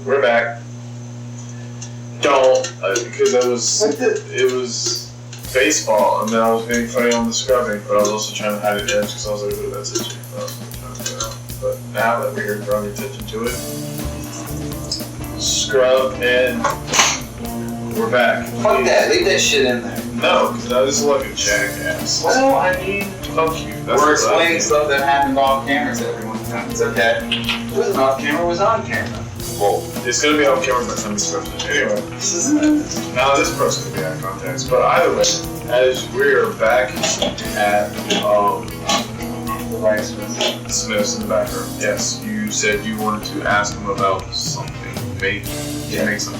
We're back. Don't, because it was baseball, and then I was being funny on the scrubbing, but I was also trying to hide it edge because I was like, ooh, that's itchy. I was trying to get out. But now that we're drawing attention to it, scrub and we're back. Fuck that, leave that shit in there. No, because that is like a jackass. Well, I mean, fuck you. We're explaining stuff that happened off camera to everyone. It's okay. It wasn't off camera, it was on camera. Well, it's going to be off camera by the time we scrub it. Anyway, now this person's going to be eye contacts. But either way, as we're back at The Smiths. Smith's in the back room. Yes, you said you wanted to ask him about something. Maybe. Yeah. Make something.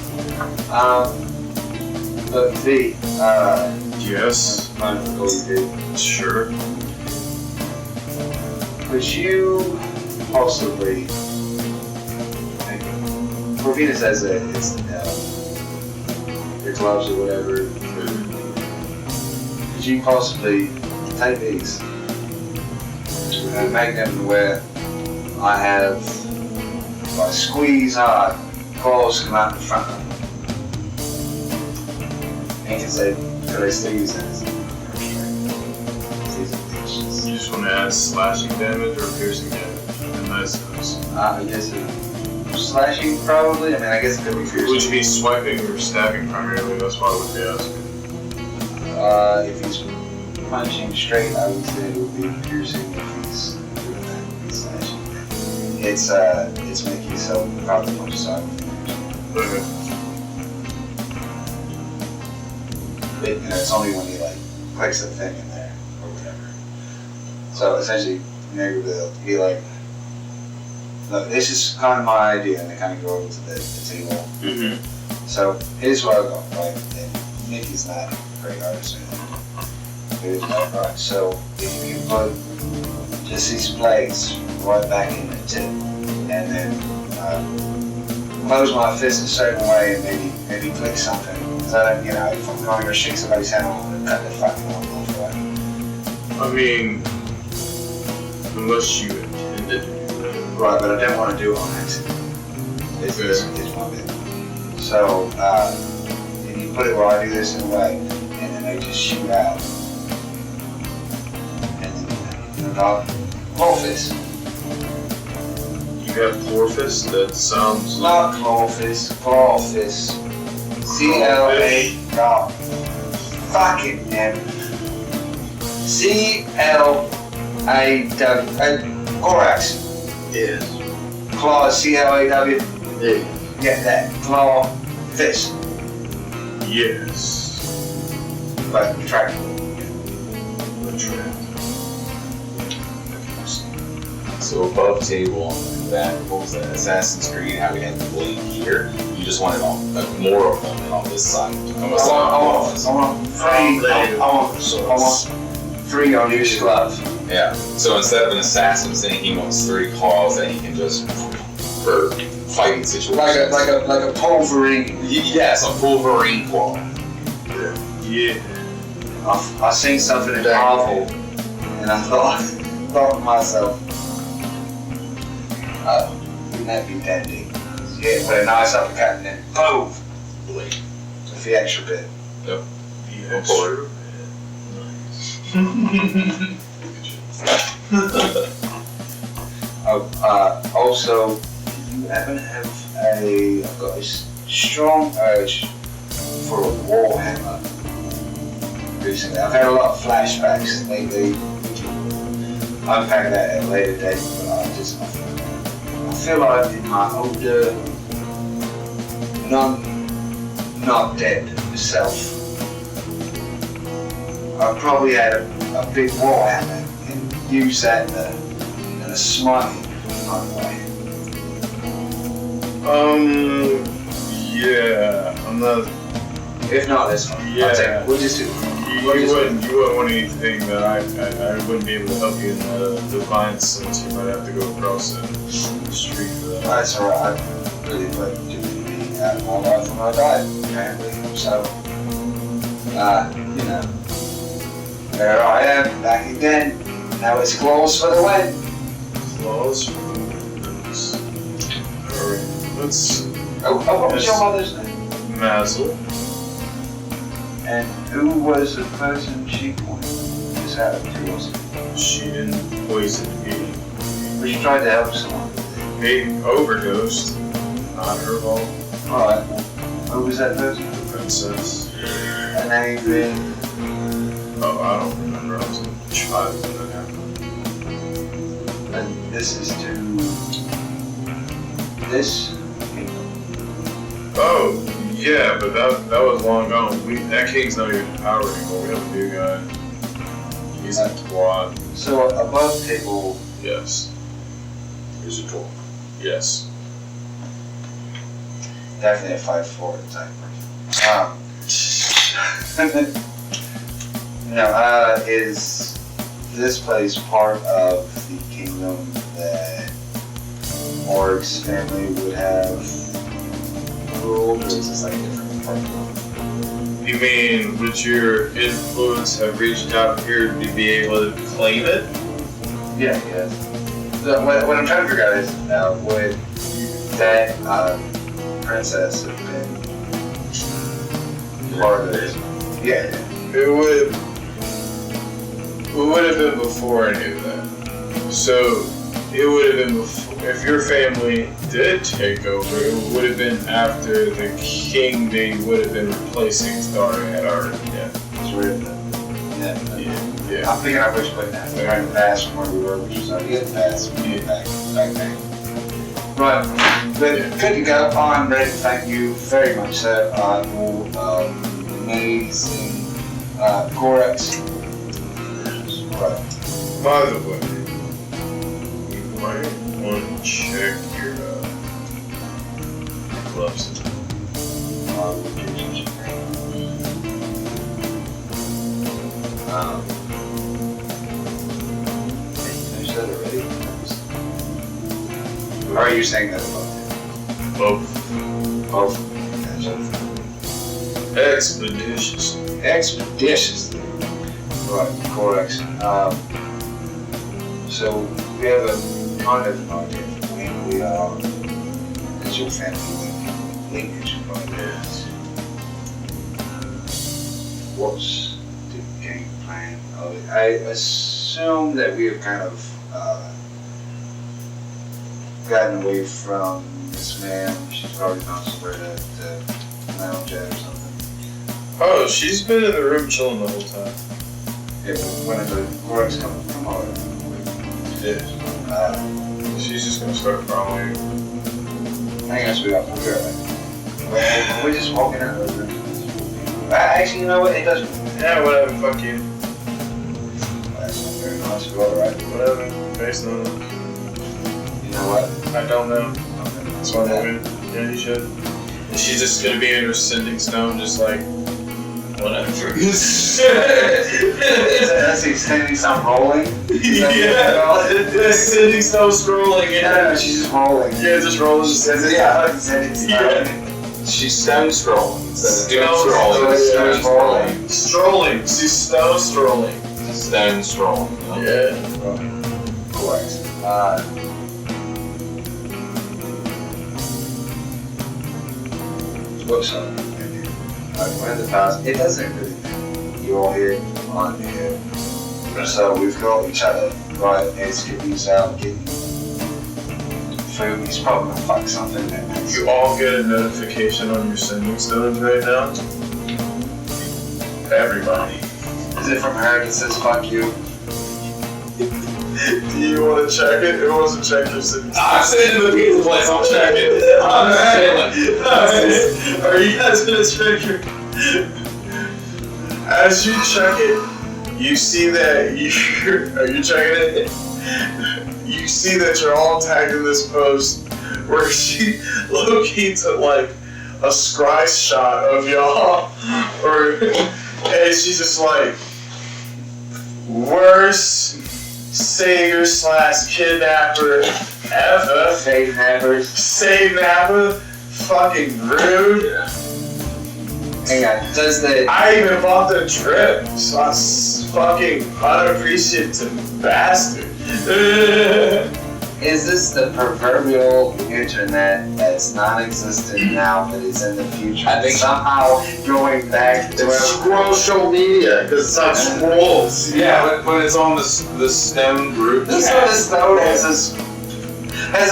But V, yes. Sure. Could you possibly, Corvina says that it's your gloves or whatever, could you possibly take these and make them where I have, if I squeeze hard, claws come out the front of them? And you can say, could I still use that? You just want to add slashing damage or piercing damage in that sense? I guess slashing probably. I mean, I guess it could be piercing. Would you be swiping or stabbing primarily? That's what I would be asking. If he's punching straight, I would say it would be piercing. If he's doing that, it would be slashing. It's making so probably punch side. Okay. But you know, it's only when he like clicks the thing in there or whatever. So essentially, maybe they'll be like, look, this is kind of my idea, and they kind of go over to the table. Mm-hmm. So here's what I got, right? And Nikki's not a great artist or anything. Here's my right. So if you put just these blades right back in the tip, and then close my fist a certain way, and maybe click something. Because I don't, you know, if I'm going to shake somebody's hand, I'm going to cut the fucking arm off, right? I mean, unless you intended to do that. Right, but I don't want to do it on accident. It's my bit. So, if you put it where I do this in a way, and then they just shoot out. And then, you know, claw fist. You have claw fist? That sounds Not claw fist, claw fist. C-L-A, no. Fucking damn. C-L-A-W, Corax. Yes. Claw, C-L-A-W. Yeah. Get that, claw, fist. Yes. But retractable. So above table on that, what was that? Assassin's Creed, how we had the blade here. You just wanted more of them on this side. I want 3 on each glove. Yeah. So instead of an assassin's thing, he wants 3 claws that he can just for fighting situations. Like a pulverine. Yes, a pulverine claw. Yeah. I seen something in Marvel, and I thought to myself, oh, wouldn't that be dandy? Yeah, put a nice uppercut and then boom, blade. With the extra bit. Yep. The extra Also, you happen to have I've got this strong urge for a warhammer recently. I've had a lot of flashbacks lately. Unpack that at a later date, but I feel like in my older, not dead self, I probably had a big warhammer and used that in a smarty kind of way. Yeah, I'm not. If not, that's fine. Yeah. I'll take it. We'll just do it. You wouldn't want anything that I wouldn't be able to help you in the vines, since you might have to go across the street for that. That's alright. I really put too many out of my life when I died, apparently. So, you know, there I am, back again. Now it's claws for the win. Claws for the win. Alright, let's What was your mother's name? Mazel. And who was the person she poisoned? Just out of curiosity. She didn't poison me. But she tried to help someone. They overdosed. Not her fault. Alright. Who was that person? The princess. And they then. Oh, I don't remember. I was a child when that happened. And this is to this kingdom. Oh, yeah, but that was long gone. That king's not even in power anymore. We have a new guy. He's a twat. So above table, Yes. Here's a tool. Yes. definitely a 5'4" type person. Now, is this place part of the kingdom that Morg's family would have ruled, or is this like a different part? You mean, would your influence have reached out here to be able to claim it? Yeah, yes. So what I'm trying to figure out is, would that princess have been part of this? Yeah. It would have been before any of that. So it would have been before, if your family did take over, it would have been after the king they would have been replacing had already dead. It's written. Yeah. I'm thinking I wish putting that right past from where we were, which was already getting past. Back. Right. Good to go. I'm ready to thank you very much, sir, for amazing Gorex. Right. By the way, you might want to check your gloves. Finish that already? Or are you saying that Both. Both. Expeditiously. Expeditiously. Right, correct. So we have a kind of an idea of when we are as your family linkage right there. What's the game plan? I assume that we have kind of gotten away from this man. She's probably gone somewhere to lounge at or something. Oh, she's been in the room chilling the whole time. Yeah, but whenever Gorex come over. Yeah. She's just gonna start following. I guess we got we're we're just walking out of the room. Actually, you know what? It doesn't. Yeah, whatever, fuck you. That's not very nice. We're alright. Whatever, based on it. You know what? I don't know. That's what I'm doing. Yeah, you should. And she's just gonna be in her sending stone, just like, whatever. That's the extending stone rolling? Yeah, sending stone scrolling. No, she's just rolling. Yeah, just rolling. Yeah, I like extending stone. Yeah. She's stone scrolling. Stone Strolling. Strolling. She's stone strolling. Stone strolling. Yeah. Correct. Whoops, we're in the past. It doesn't really matter. You all here, I'm here. So we've got each other, right? Skippy's out getting food. He's probably gonna fuck something that makes You all get a notification on your sending stones right now. Everybody. Is it from her that says fuck you? Do you want to check it? Who wants to check your sending stones? I'm sitting in the pizza place. I'll check it. I'm chilling. Are you guys gonna check your... As you check it, you see that are you checking it? You see that you're all tagged in this post where she locates like a scry shot of y'all, and she's just like, worst savior / kidnapper ever. Save nappers. Save napper, fucking rude. Hang on, does the... I even bought the drip, so I'm fucking unappreciative bastard. Is this the proverbial internet that's non-existent now, but is in the future? I think somehow going back to It's social media, because it's like scrolls. yeah, when it's on the stone group. this one is known as a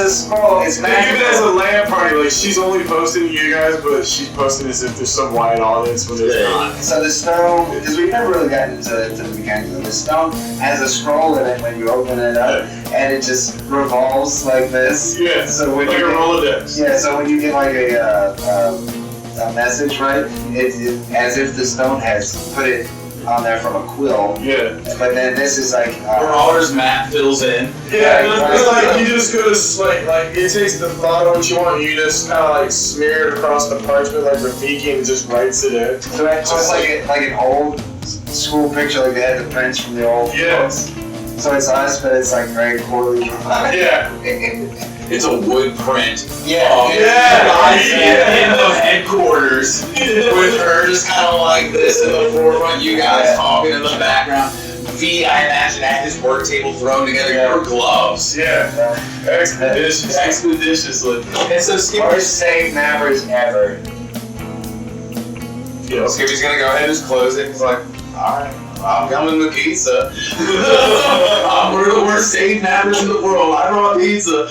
scroll. It's Think of it as a LAN party, like she's only posting you guys, but she's posting as if there's some wide audience when there's not. So the stone, because we've never really gotten into the mechanics of it. The stone has a scroll in it when you open it up, and it just revolves like this. Yeah, So when like a you Rolodex. yeah, so when you get like a message, right, it's as if the stone has put it on there from a quill. Yeah. But then this is like Marauder's map fills in. Yeah, Right, it's right. like you just go to like it takes the thought of what you want, you just kind of like smear it across the parchment like graffiti and just writes it in. so it's like an old school picture, like they had the prints from the old Yeah. books. So it's us, but it's like very poorly drawn. Yeah. It's a wood print. Yeah. In the headquarters with her just kind of like this in the forefront, you guys talking in the background. V, I imagine at his work table thrown together your gloves. Yeah. Expeditiously. And so Worst save mappers ever. Yeah. Skippy's gonna go ahead and just close it. He's like, alright, I'm coming with pizza. We're the worst save mappers in the world. I brought pizza.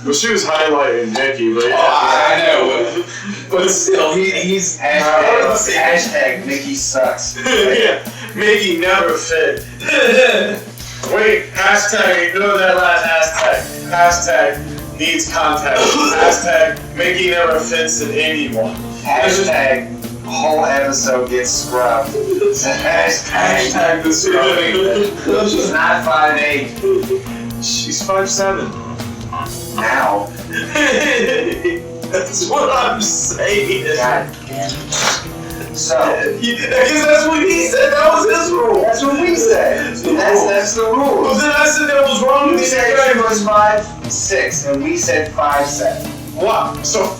Well, she was highlighting Nikki, but yeah. I know, but still, he's Hashtag Mickey sucks. Yeah. Mickey never fit. Wait, hashtag, ignore that last hashtag. Hashtag needs contact. Hashtag Mickey never fits in anyone. Hashtag whole episode gets scrubbed. hashtag the scrubbing. She's not 5'8". She's 5'7". Now. That's what I'm saying. God damn. So. Because that's what he said. That was his rule. That's what we said. That's the Well, rule. then I said that was wrong. You He said said she was 5'6", and we said 5'7". what? So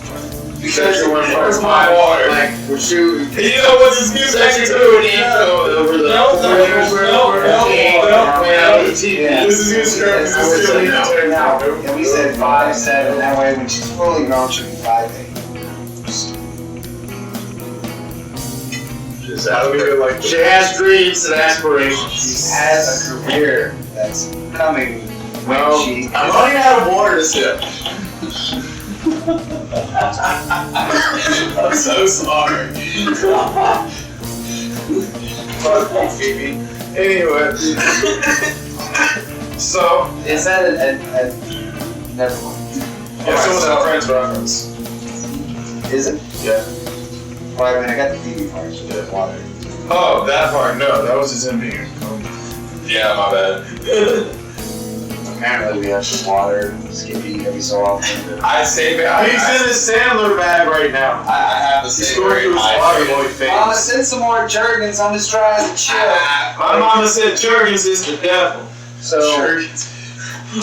Because you went where's first. my water? Like, we're shooting. you know what this gives me to? Over the. Yeah. This is gonna screw And this is gonna now, and we said 5'7". That way, when she's fully grown, she'll be 5'8". like She has dreams and aspirations. She has a career that's coming when No. she. I'm running out of water to sip. I'm so sorry. Fuck you, Phoebe. Anyway. So, Is that a never mind. yeah, someone had Friends reference. Is it? Yeah. Well, I mean, I got the TV part. So there's water. Oh, that part. No, that was his MP. Yeah, my bad. Apparently, we have some water. Skippy every so often. I save it. He's in his Sandler bag right now. I have the He's same going through his water boy Mama, phase. send some more Jergens. I'm just trying to chill. My mama said Jurgens is the devil. So,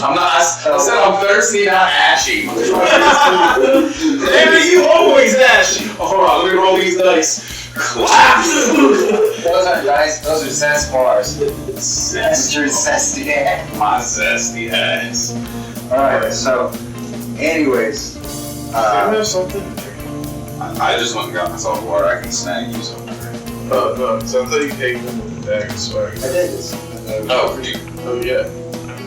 I'm not. I said I'm thirsty, not ashy. Damn it, you always ashy. Oh, hold on, let me roll these dice. Clap! those are dice. Those are zest bars. That's your zesty ass. My zesty ass. Alright, so, anyways. have something? I just went and got myself water. I can snag you something. Oh, no, so I thought you ate them in the bag of swag. I did this. Oh, for you. Oh, yeah.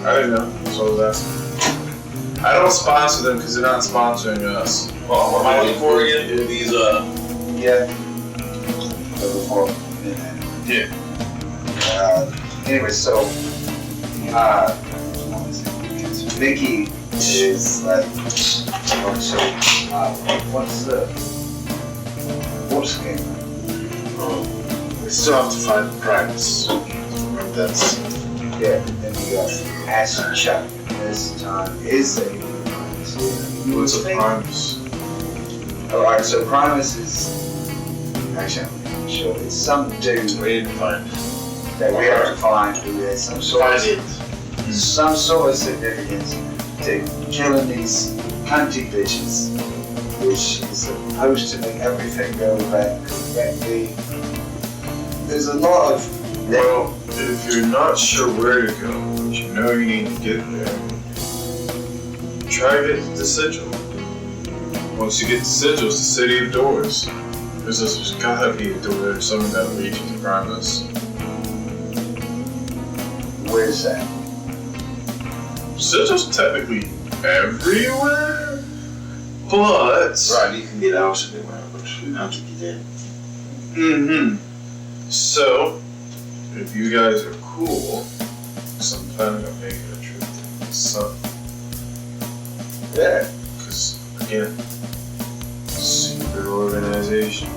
I didn't know. That's what I was asking. I don't sponsor them because they're not sponsoring us. Well, what am I looking for again? These Yeah. So before. Yeah. Anyway, so. Vicky is like. So, what's the. What's the game? We still have to find the primes. That's Yeah, then you got Ash Chuck. This time is a What's a Primus? Alright, so Primus is. Actually, I'm not even sure. It's some dude we need to find. that we have to find who has some sort of significance to killing these cunty bitches, which is supposed to make everything go back correctly. There's a lot of. Well, if you're not sure where to go, but you know you need to get there, try to get the sigil. Once you get the sigil, it's the city of doors. There's gotta be a door or something that'll lead you to Primus. Where's that? Sigil's technically everywhere, but Right, you can get out anywhere, but how to get in? So, if you guys are cool, so I'm planning on making a trip to the sun. Yeah. Because, again, secret organization,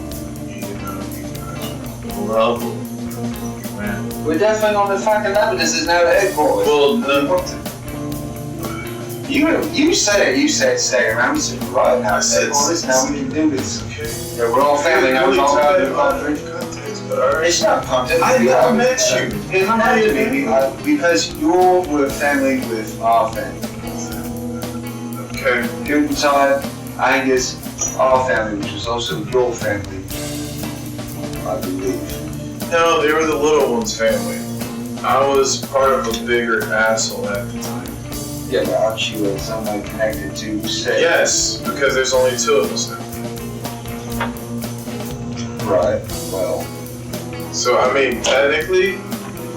even though you guys are on the level, you ran. We're definitely on the fucking level. This is now the headquarters. Well, You said stay around. You said, right, now said headquarters, now we can do this. okay. Yeah, we're all family now. We're all out of the country. Context, but alright. It's not content. I never met you. It's not because we're family with our family. Okay. During the time, Angus, our family, which was also your family, I believe. No, they were the little one's family. I was part of a bigger asshole at the time. Yeah, but aren't you in some way connected to say? Yes, because there's only two of us now. Right, well. So, I mean, technically,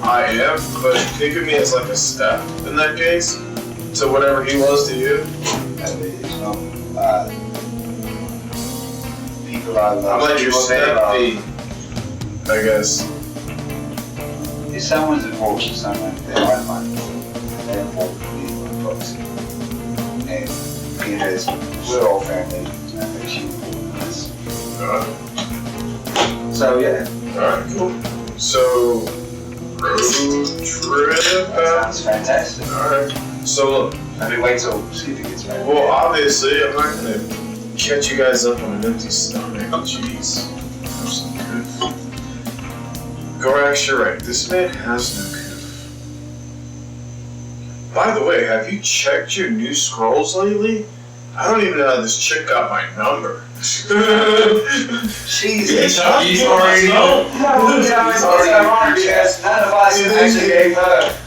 I am, but think of me as like a step in that case to whatever he was to you. It's not, people I love. I'm like your step B, I guess. If someone's involved in something, they're my mind. They're involved with me in proxy. And being as we're all family, that makes you involved in this. So, yeah. Alright, cool. So, road trip That out. sounds fantastic. Alright. So, look. I mean, wait till Skippy gets back. Well, obviously, I'm not gonna catch you guys up on an empty stomach. Jeez. Have some good food. Gorax, you're right. This man has no good. By the way, have you checked your new scrolls lately? I don't even know how this chick got my number. Jesus. He's already know. Yes, none of us actually gave her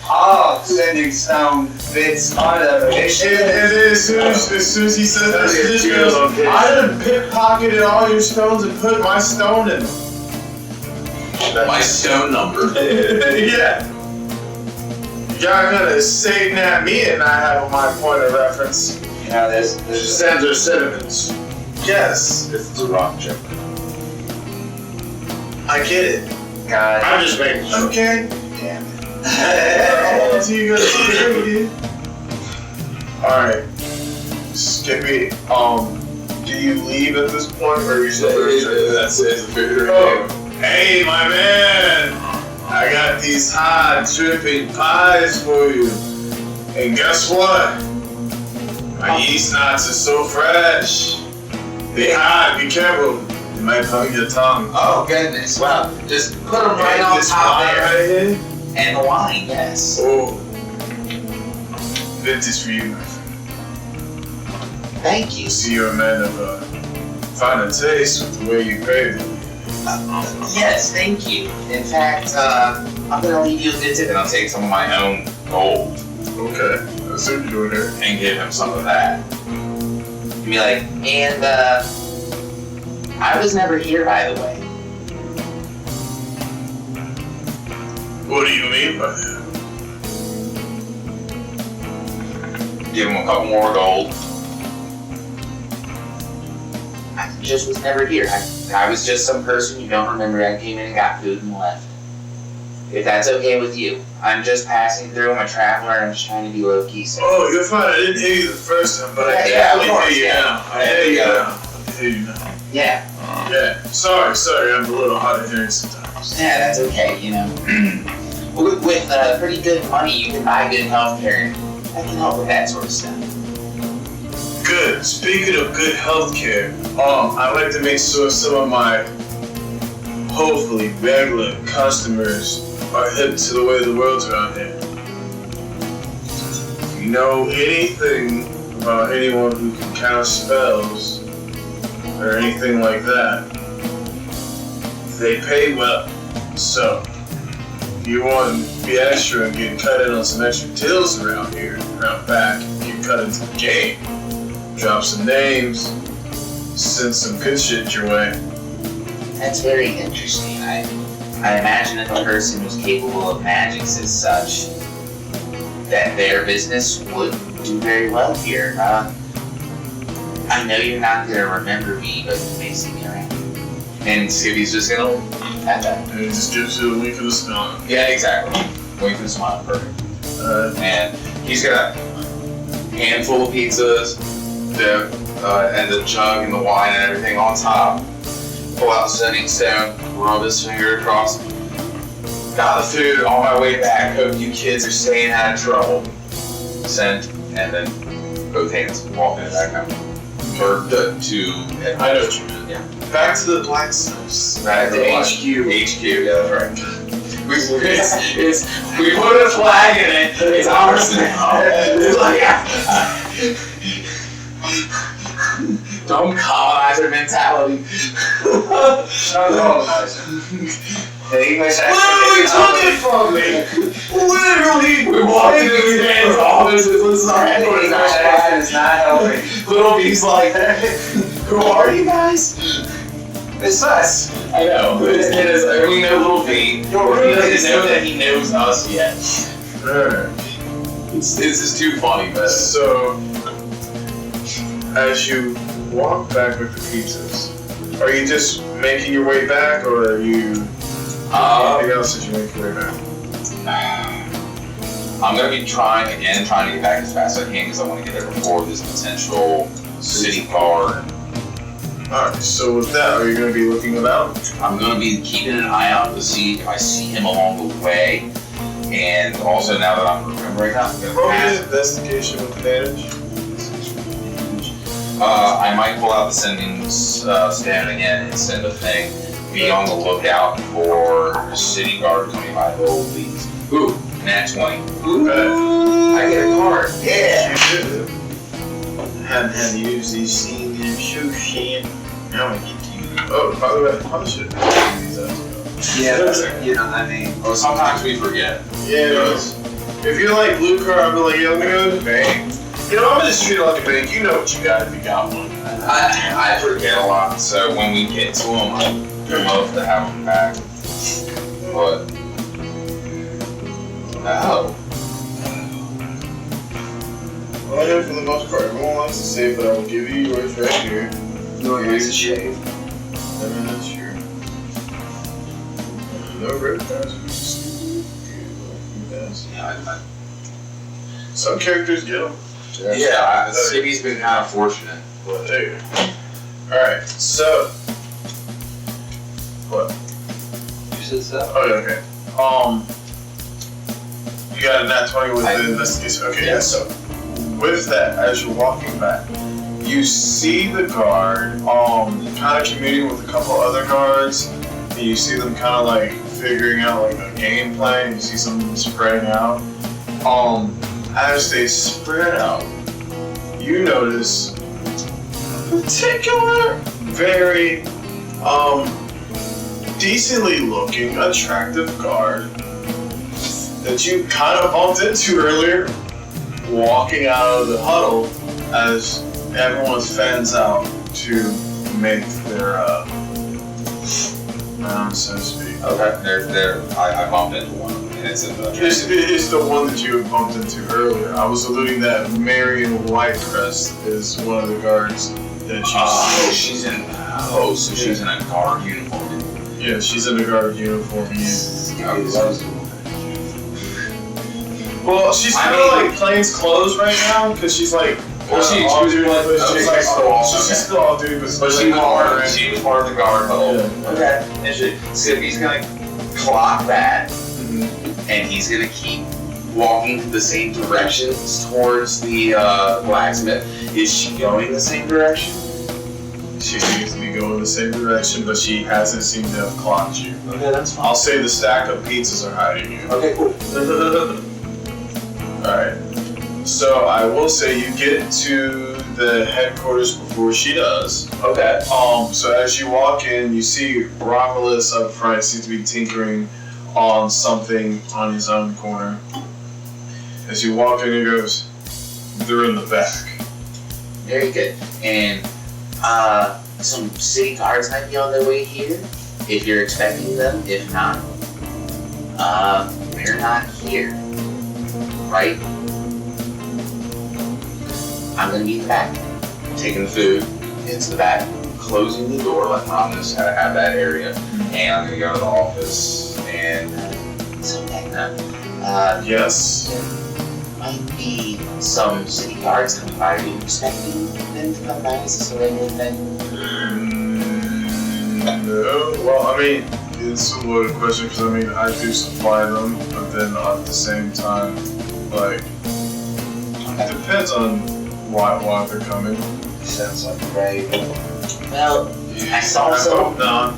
sending some bits out of it. As soon as he says that, she just goes, I done pickpocketed all your stones and put my stone in them. My stone number. Yeah. Y'all gonna Satan at me and I have my point of reference. You know, there's Sands or sentiments. Yes, It's a rock chip. I get it. God I'm just making sure. Okay. damn it. What are you gonna do? Alright. Skippy, do you leave at this point or are you still there? That's it. Oh, hey, my man! I got these hot dripping pies for you. And guess what? My yeast knots are so fresh. They hot, be careful. They might poke your tongue. Oh goodness! Well, just put them right And on this top wine there. right here. And the wine, yes. Oh. Vintage for you, my friend. Thank you. You see you're a man of finer taste with the way you crave it. Yes, thank you. In fact, I'm gonna leave you a good tip, and I'll take some of my own gold Okay, that's what you're doing here. and give him some of that. You'd be like, and I was never here, by the way. What do you mean by that? Give him a couple more gold. I just was never here. I was just some person you don't remember. I came in and got food and left. If that's okay with you. I'm just passing through. I'm a traveler. I'm just trying to be low-key. So. Oh, you're fine. I didn't hear you the first time, but I Yeah, of definitely course, hear you yeah. now. I hear you now. I hear you now. Yeah. Yeah. Sorry. I'm a little hard of hearing sometimes. Yeah, that's okay, you know. with pretty good money, you can buy good healthcare. I can help with that sort of stuff. Good. Speaking of good healthcare, I'd like to make sure some of my hopefully regular customers are hip to the way the world's around here. If you know anything about anyone who can cast spells or anything like that, they pay well. So, if you want to be extra and get cut in on some extra deals around here, around back, you cut into the game. Drop some names, send some good shit your way. That's very interesting. I imagine if a person was capable of magics as such, that their business would do very well here. I know you're not gonna remember me, but you may see me around. And Skippy's just gonna at that. And he just gives you a wink of the smile. Yeah, exactly. Wink and smile, perfect. And he's got a handful of pizzas, and the jug and the wine and everything on top. Pull out the sending stone, rub his finger across. Got the food on my way back. Hope you kids are staying out of trouble. Send, and then both hands walking it back out. Or to I know what you meant. Yeah. Back to the blacksmiths. Right, the HQ. HQ, yeah, that's right. We put a flag in it. It's ours now. It's like dumb colonizer mentality. Literally took it from me. Literally, we walked into these man's offices. This is our headquarters. It's not helping. Little B's like, who are you guys? It's us. I know. We know Little B. He doesn't know that he knows us yet. Alright. This is too funny, but So, as you walk back with the pizzas, are you just making your way back, or are you anything else as you make your way back? I'm gonna be trying to get back as fast as I can because I want to get there before this potential city guard. Alright, so with that, are you going to be looking about? I'm gonna be keeping an eye out to see if I see him along the way, and also now that I'm remembering, I'm gonna Roll pass. an investigation with advantage. I might pull out the sending stand again and send a thing. Be on the lookout for a city guard coming by the old leads. Ooh, nat 20. Ooh, I get a card. Yeah. Haven't had to use these scenes in shoe shit. Now I get to use them. Oh, by the way, how should these Yeah, I mean, Well, sometimes we forget. Yeah, if you're like blue card, I'll be like, yeah, let me go to the bank. You know, I'm gonna just treat it like a bank. You know what you got if you got one. I forget a lot, so when we get to them, I'd love to have them back. But no. Well, I know for the most part, everyone likes to save, but I will give you yours right here. no one likes a shave. 7 that's your. No red cards. Some characters get them. Yeah, Skippy's been kind of fortunate. Well, there you go. Alright, so. What? You said so. Oh, yeah, okay. You got a nat 20 with the investigation. Okay, yeah, so. With that, as you're walking back, you see the guard, kind of communing with a couple other guards, and you see them kind of like figuring out like a game plan. You see some spreading out. As they spread out, you notice a particular, very, decently looking, attractive guard that you kind of bumped into earlier, walking out of the huddle as everyone fans out to make their round, so to speak. Okay, I bumped into one of them, and it's in the. It's the one that you had bumped into earlier. I was alluding that Marion Whitecrest is one of the guards that you see. She's in a guard uniform. Yeah, she's in a guard uniform. Well, she's kind of like plain clothes right now because she's like. She's still all dude, but she was part of the guard huddle. Yeah. Okay. And Skippy's gonna clock that, and he's gonna keep walking the same directions towards the blacksmith. Is she going the same direction? She seems to be going the same direction, but she hasn't seemed to have clocked you. Okay, that's fine. I'll say the stack of pizzas are hiding you. Okay, cool. Alright. So I will say you get to the headquarters before she does. Okay. So as you walk in, you see Romulus up front seems to be tinkering on something on his own corner. As you walk in, he goes, They're in the back. Very good. And some city guards might be on their way here if you're expecting them. If not, they're not here. Right? I'm gonna be in the back, taking food into the back, closing the door like promised. How to have that area, and I'm gonna go to the office and so Yes. there might be some city guards coming by. Are you expecting them to come by? Is this a regular thing? No. Well, I mean, it's a loaded question because I mean I do supply them, but then at the same time, like, it depends on why they're coming. Sounds like great. Well, I saw I some. hope not.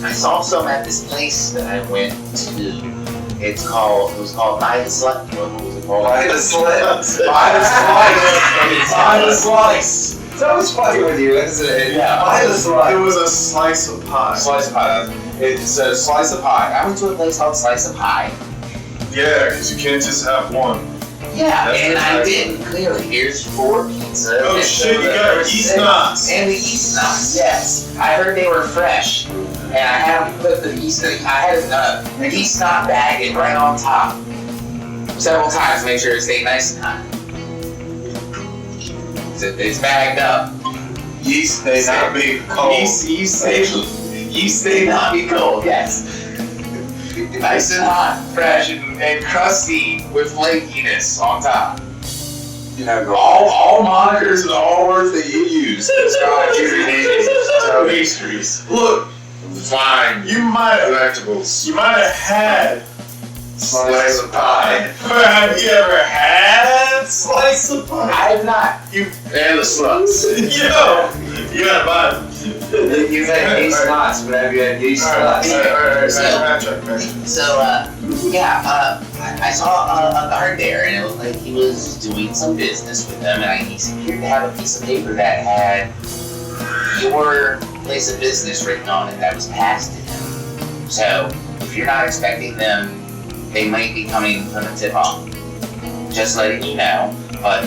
I saw some at this place that I went to. It was called Buy the Slice. What was it called? Buy the Slice. Buy the Slice. Buy the Slice. It's always funny with you, isn't it? Yeah. Buy the Slice. It was a slice of pie. Slice of pie. It says slice of pie. I went to a place called Slice of Pie. Yeah, because you can't just have one. Yeah, That's and I exactly. did clearly. Here's 4 pizzas. Oh and shit, you there got were yeast 6. knots. And the yeast knots, yes. I heard they were fresh. And I had them put the yeast, I had a yeast knot bag it right on top. Several times to make sure it stayed nice and hot. It's bagged up. Yeast may not be cold. Yeast stay not be cold, yes. Nice and hot, fresh, and crusty with flakiness on top. You know, All monikers and all words that you use describe your names to pastries. Look, fine. You might have Collectibles. had slice of pie. Have you ever had slice of pie? I have not. And the sluts. Yo, you gotta buy them. You've had yeast knots, but have you had yeast Alright, knots? alright. So, I saw a guard there, and it looked like he was doing some business with them, and he appeared to have a piece of paper that had your place of business written on it that was passed to him. So, if you're not expecting them, they might be coming from a tip-off. Just letting you know, but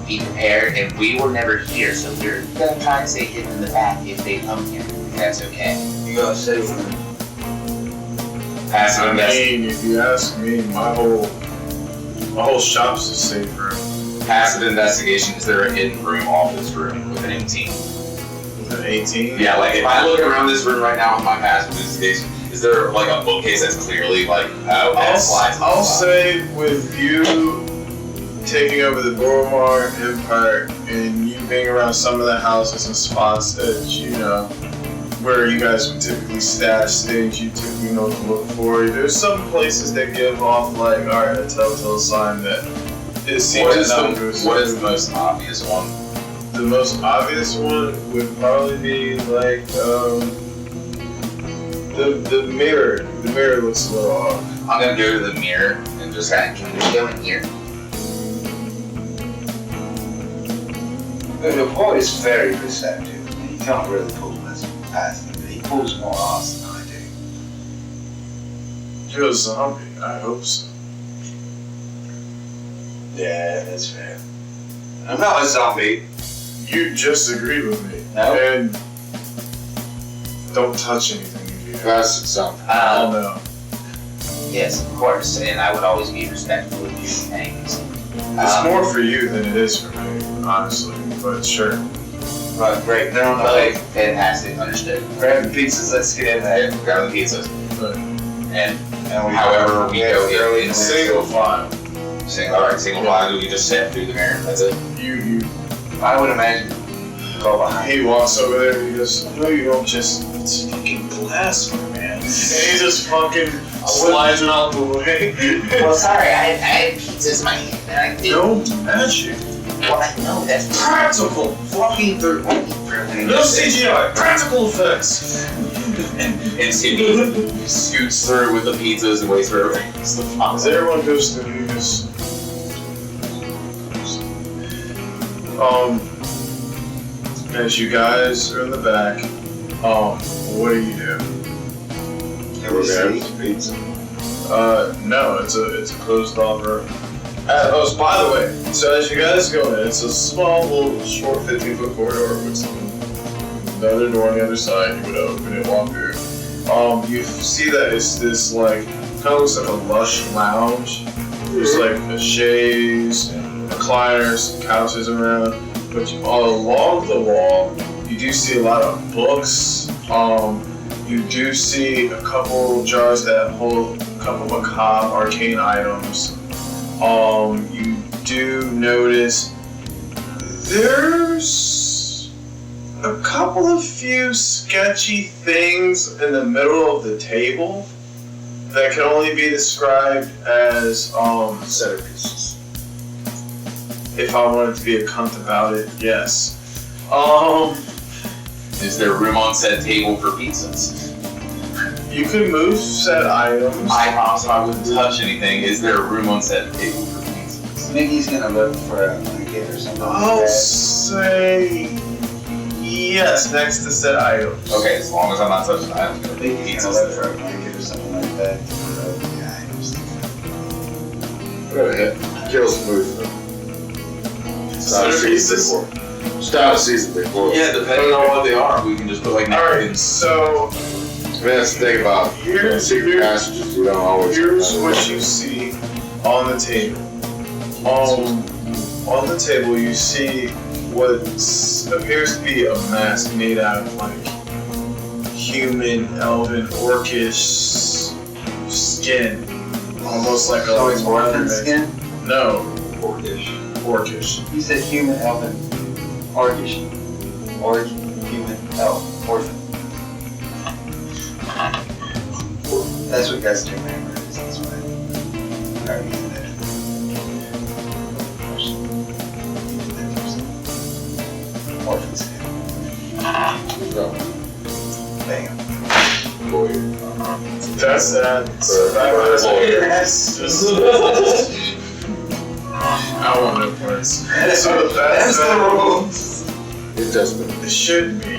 be prepared, and we were never here, so we're gonna try and stay hidden in the back if they come here. If that's okay. You gotta say from Passive I investigation. mean, if you ask me, my whole shop's a safe room. Passive investigation. Is there a hidden room, office room with an 18? Is it 18? Yeah, like if I look around this room right now with my passive investigation, is there like a bookcase that's clearly like I'll say with you taking over the Boromar Empire and you being around some of the houses and spots that you know where you guys would typically stash things you typically know what to look for. There's some places that give off like alright, a telltale sign that it seems what is the most obvious one? The most obvious one would probably be like the mirror. The mirror looks a little off. I'm gonna go to the mirror and just kind of, can we go in here? The boy is very receptive. He can't really pull this past him. He pulls more arse than I do. You're a zombie. I hope so. Yeah, that's fair. I'm not a zombie. You just agreed with me. No. And don't touch anything if you have. That's something. Oh no. Yes, of course, and I would always be respectful of your things. It's more for you than it is for me, honestly. But sure. Right, great. They're on the Okay, way. fantastic, understood. Grab the pizzas, let's get in there. Yeah, grab the pizzas. But And And we however we go early in single file. single file, do we just step through the mirror? That's it? You. I would imagine go behind. He walks over there. And he goes, "No, you don't just. It's fucking blasphemy, man." And he just fucking slides it out the way. Well, sorry, I had pizzas in my hand and I didn't. No magic. Well, I know that's Practical. walking through. No CGI. Practical effects. And Skippy scoots through with the pizzas and waits for everything. As everyone goes through, you just. As you guys are in the back, what do you do? Can we see pizza? No, it's a closed off room. Oh, by the way, so as you guys go in, it's a small, little, short 15-foot corridor with another door on the other side. You would open it, walk through. You see that it's this, like, kind of looks like a lush lounge. There's, like, a chaise, recliners, couches around. But along the wall, you do see a lot of books. You do see a couple jars that hold a couple macabre arcane items. You do notice there's a couple of few sketchy things in the middle of the table that can only be described as centerpieces. If I wanted to be a cunt about it, yes. Is there room on said table for pizzas? You could move said items. I promise I wouldn't touch anything. Is there room on said table for pizzas? Mickey's gonna look for a blanket or something I'll like that. say yes, next to said items. Okay, as long as I'm not touching items, I'm gonna make Mickey's gonna look pizzas for there. a blanket or something like that. Yeah, items. Go ahead. Kill some food. It's not a season Centerpieces. before. It's not a season before. Yeah, depending on what they are, we can just put like Alright, napkins. so I mean, that's the thing about secret passages. We don't always. here's what you see on the table. On the table you see what appears to be a mask made out of like human, elven, orcish skin. Almost like So a it's leather orphan mix. skin? No, Orcish. orcish. You said human, elven, orcish. Orc, human, elf, orphan. That's what Guy's doing remember is, that's why. I already did that. Orphan skin. No. Bam. Boy. That's that. So that was I want no parts. So that's the that. rules. It does been. It should be.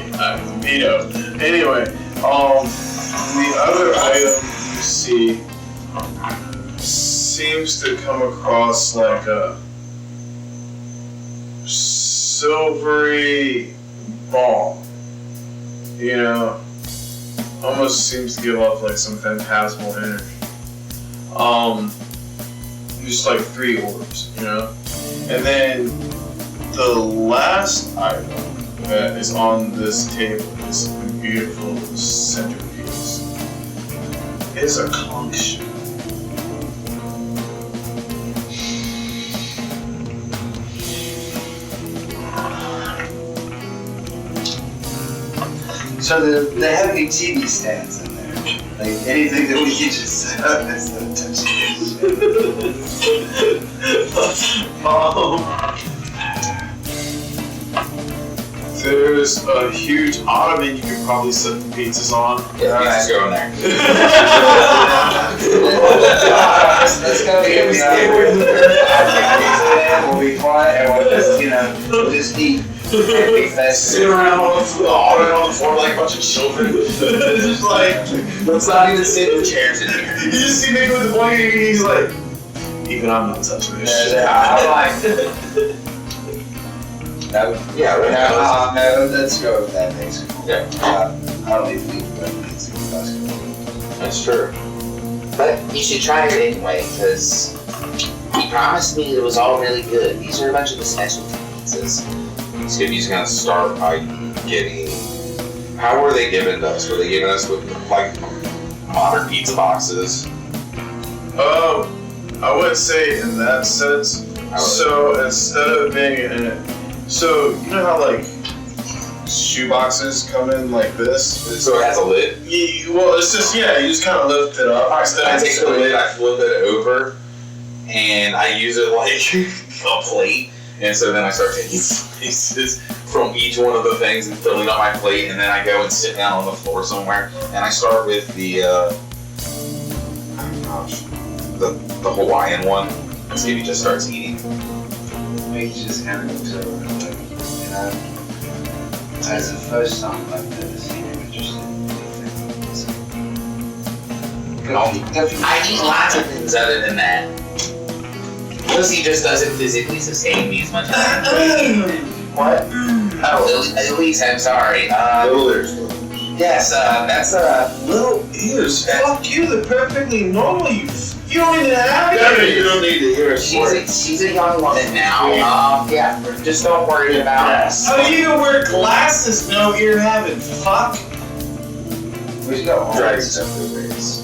Veto. Anyway, the other item you see seems to come across like a silvery ball. You know, almost seems to give off like some phantasmal energy. Just like 3 orbs, you know? And then the last item that is on this table, this beautiful centerpiece, is a conch shell. So they have any TV stands in there? Like anything that we can just set up instead of touching There's a huge ottoman you could probably set the pizzas on. Yeah, pizzas go in there. Let's go get me we'll be quiet and we'll just, we'll just eat. Sit around on the floor like a bunch of children. It's just like, let's not even sit in the chairs in here. You just see me with the blanket and he's like, even I'm not touching this shit. I'm like, no. Yeah, right now. No, let's go with that next. Yeah. I don't need to leave the pizza basketball. That's true. But you should try it anyway, because he promised me it was all really good. These are a bunch of the specialty pizzas. Skippy's gonna start by getting. How were they giving us? Were they giving us with like modern pizza boxes? I wouldn't say in that sense. So instead of being in it, so you know how like shoe boxes come in like this? So it has a lid? Well, it's just, you just kind of lift it up. I take the lid, I flip it over, and I use it like a plate. And so then I start taking pieces from each one of the things and filling up my plate, and then I go and sit down on the floor somewhere. And I start with the Hawaiian one. And Skippy just starts eating. Maybe just kind of looks over and like, as the first time I've never seen him interested in anything. I eat lots of things other than that. Plus, he just doesn't physically sustain me as much as I'm What? Oh, Elise, I'm sorry. Little ears. Yes, that's Little ears. Fuck you, they're perfectly normal. You don't even have You don't need to hear it. she's a young woman now. Yeah, just don't worry about us. How do you wear glasses? No ear having. Fuck. We got all Dragons this. have their ways.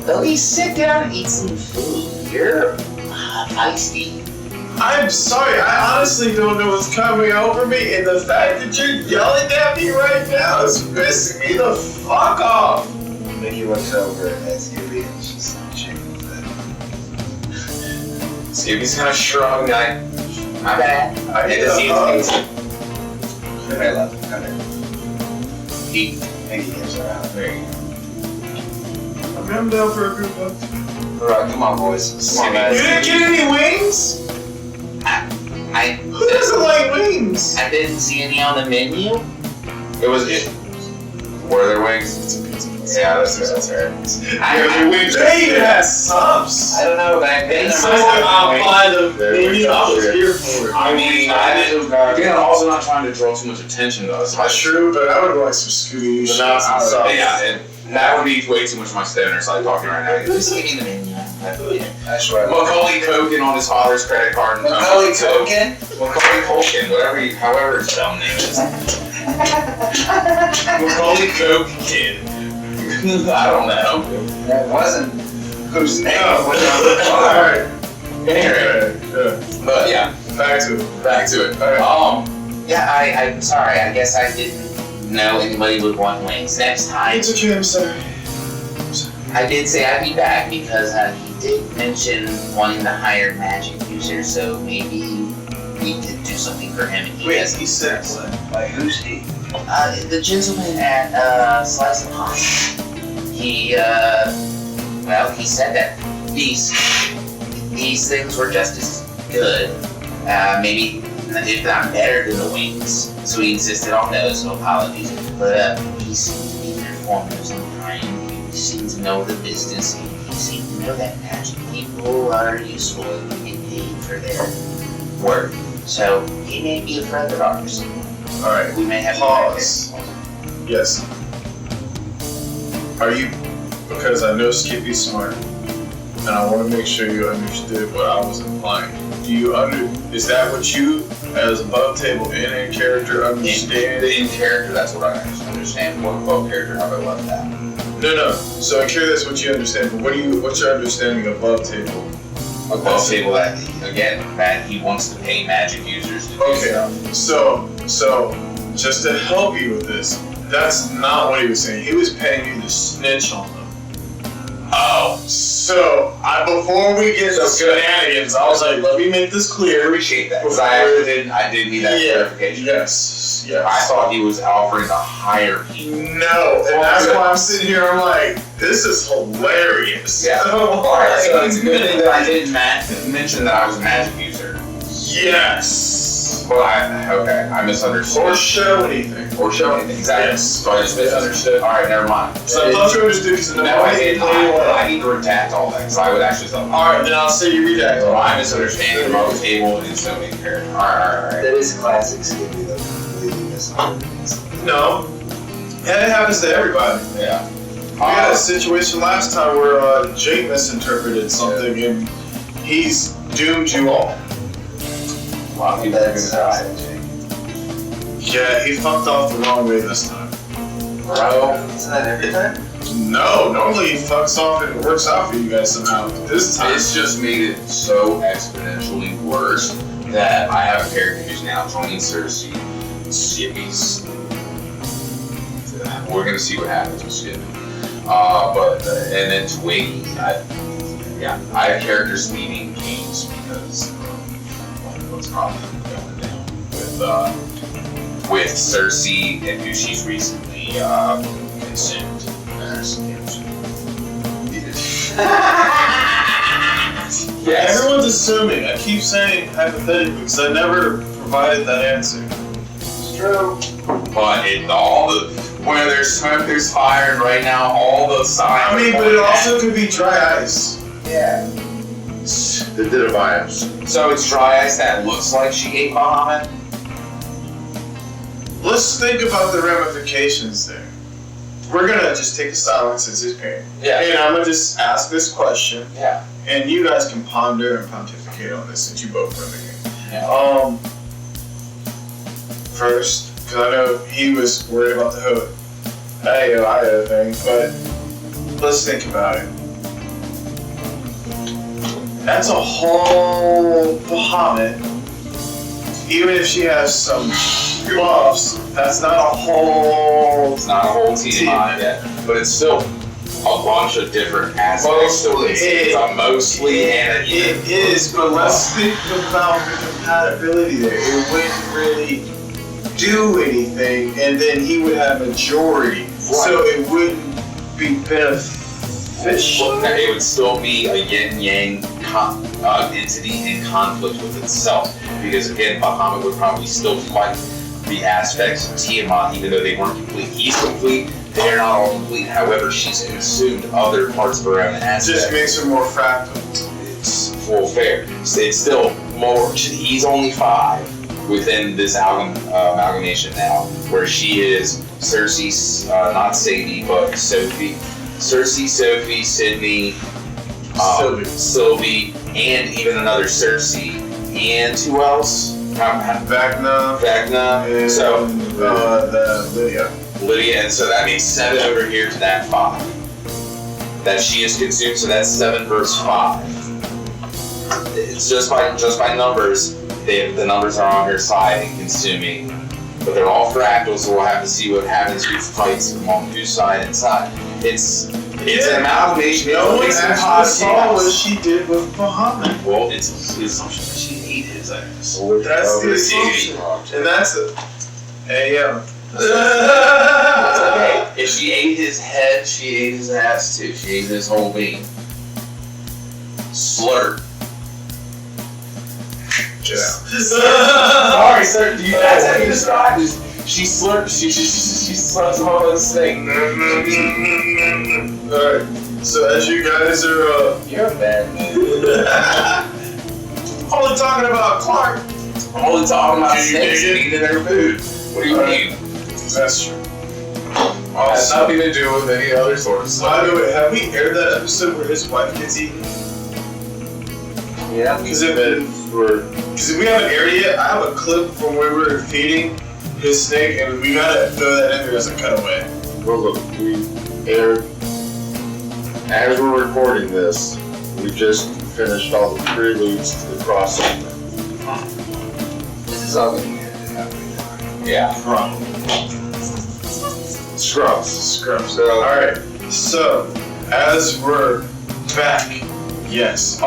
Elise, sit down and eat some food. You're feisty. I'm sorry, I honestly don't know what's coming over me, and the fact that you're yelling at me right now is pissing me the fuck off. Mickey looks over at Skippy and she's shaking her head. Skippy's kind of shrug, like, My bad. I hate to see his face. Come here, love. Come here. He, Mickey gives her out. There you go. I'm down for a group of. Alright, come on, boys. Come on, You guys. didn't get any wings? Who doesn't like wings? I didn't see any on the menu. It was it. Were there wings? Yeah, that's right. They even has subs. I don't know, back then. They there sold must have I'll been buy the There we menu. go. I was here for it. I mean, again, I'm also not trying to draw too much attention to us. That's true, but I would like some Scooby-Doo shit. now some subs. Yeah, and that would be way too much of my standards, like talking right now. Just give me the menu. I swear. Macaulay Culkin on his father's credit card. And Macaulay Culkin? Macaulay Culkin, however his dumb name is. Macaulay Culkin. I don't know. That wasn't whose name was on the Alright. Anyway, but yeah, Back to it. back to it. Yeah, I'm sorry. I guess I didn't know anybody would want wings. Next time, It's okay, I'm sorry. I did say I'd be back because he did mention wanting to hire magic users, so maybe we could do something for him. And he doesn't. he said what? Like, who's he? The gentleman at Slice of Pie. He he said that these things were just as good, maybe if not better than the wings. So he insisted on those. No apologies, but he seemed to be an informant of some kind. He seemed to know the business. He seemed to know that magic people are useful and get paid for their work. So he may be a friend of ours. Alright, We may have pause. Yes. Are you, because I know Skippy's smart, and I want to make sure you understood what I was implying. Is that what you, as above table and in character, understand? In character, that's what I understand. What character have I left that? No. So in character, that's what you understand, but what's your understanding of above table? Above table that, again, that he wants to pay magic users to do stuff. So, just to help you with this, that's not what he was saying. He was paying you to snitch on them. Oh, So, before we get the shenanigans, I was like, let me make this I clear. appreciate that. Because I did need that clarification. Yes. I thought he was offering to hire people. No, and that's why I'm sitting here, I'm like, this is hilarious. Yeah. Alright, so it's a good thing that I didn't mention that I was a magic user. Yes. Well, I misunderstood. Or show anything. Or show anything. Exactly. Yes. So I just misunderstood. Alright, never mind. So I thought you understood because No, I didn't. I need to redact all that because I would actually tell them. Alright, then I'll say you read that. So I misunderstand above table and so many characters. Alright. That is classic Skippy, though. Completely misunderstood. No. And it happens to everybody. Yeah. We had a situation last time where Jake misinterpreted something and he's doomed you all. Wow, people are That's gonna die. Yeah, he fucked off the wrong way this time. Bro. Isn't that every time? No, normally he fucks off and it works out for you guys somehow. But this time, It's just made it so exponentially worse that I have a character who's now joining Cersei, Skippy's. We're gonna see what happens with Skippy. And then Twiggy, I have characters leaving games because of what's probably going down with Cersei and who she's recently consumed. Yes. everyone's assuming. I keep saying hypothetically because I never provided that answer. It's true. But where there's smoke, there's fire, and right now all the signs. I mean, but it also could be dry ice. Yeah. They did a biopsy. So it's dry ice that looks like she ate Bahamut? Let's think about the ramifications there. We're gonna just take a silence as his parent. Yeah. And I'm gonna just ask this question. Yeah. And you guys can ponder and pontificate on this since you both run the game. Yeah. First, because I know he was worried about the hood. I other thing, but let's think about it. That's a whole Bahamut. Even if she has some buffs, that's not a whole. It's not a whole team yet, but it's still a bunch of different aspects. It's a mostly and It is, but let's think about the compatibility there. It wouldn't really do anything, and then he would have majority, so it wouldn't be beneficial. It would still be a yin-yang entity in conflict with itself, because again, Bahamut would probably still fight the aspects of Tiamat, even though they weren't complete. He's complete, they're not all complete. However, she's consumed other parts of her own aspects. Just makes her more fractal. It's full fair. So it's still more. He's only 5 within this amalgamation now, where she is Cersei, not Sadie, but Sophie. Cersei, Sophie, Sydney, Sylvie, and even another Cersei. And who else? Vecna. And So, the Lydia, and so that means 7 over here to that 5. That she is consumed, so that's 7 versus 5. It's just by numbers. The numbers are on her side and consuming, but they're all fractals, so we'll have to see what happens with fights among whose side and side. It's an amalgamation. No one actually saw what she did with Bahamut. Well, it's the assumption that she ate his ass. That's the assumption, and that's it. Hey, yo. It's okay. If she ate his head, she ate his ass too. She ate his whole being. Slurp. Get out. Sorry, sir. That's how you describe it. She slurps. She slurps the whole thing. Alright, so as you guys are, You're a bad man. only talking about Clark. I'm only talking about Do you snakes dig it? eating their food. What do you mean? That's true. Has Also, nothing to do with any other sort of by the way, have we aired that episode where his wife gets eaten? Yeah. Because if we haven't aired it yet, I have a clip from where we were feeding his snake, and we gotta throw that in there as a cutaway. Well, look, we aired, as we're recording this, we just finished all the preludes to the crossover. This is all we get. Yeah. Probably. Scrubs. Scrubs. Alright, so, as we're back, yes,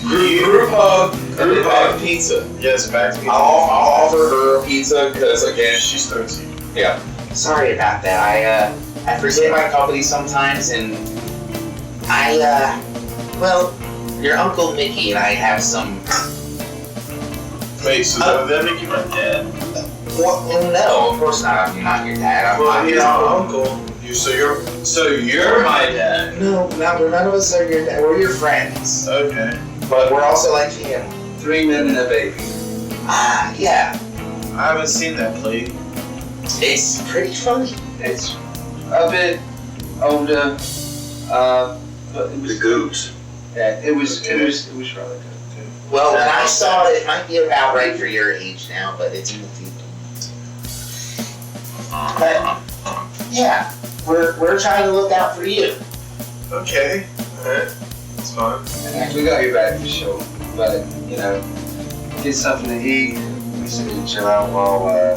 Group hug pizza. yes, back to I'll offer her a pizza because again, she's 13. yeah. Sorry about that. I forget my company sometimes, and well, your Uncle Mickey and I have some. Wait, so would that make you my dad? Well, no, of course not. I'm not your dad. I'm You're your our uncle. So you're my dad. No, none of us are your dad. We're your friends, Okay. but we're also like family. 3 men and a baby. Ah, yeah. I haven't seen that play. It's pretty funny. It's a bit older, but it was Goose. Yeah, it was really good. Well, when I saw it, it might be about right for your age now, but it's in the future. But yeah, we're trying to look out for you. Okay. Alright. It's fine. And we got your back for sure, but get something to eat. We sit and chill out while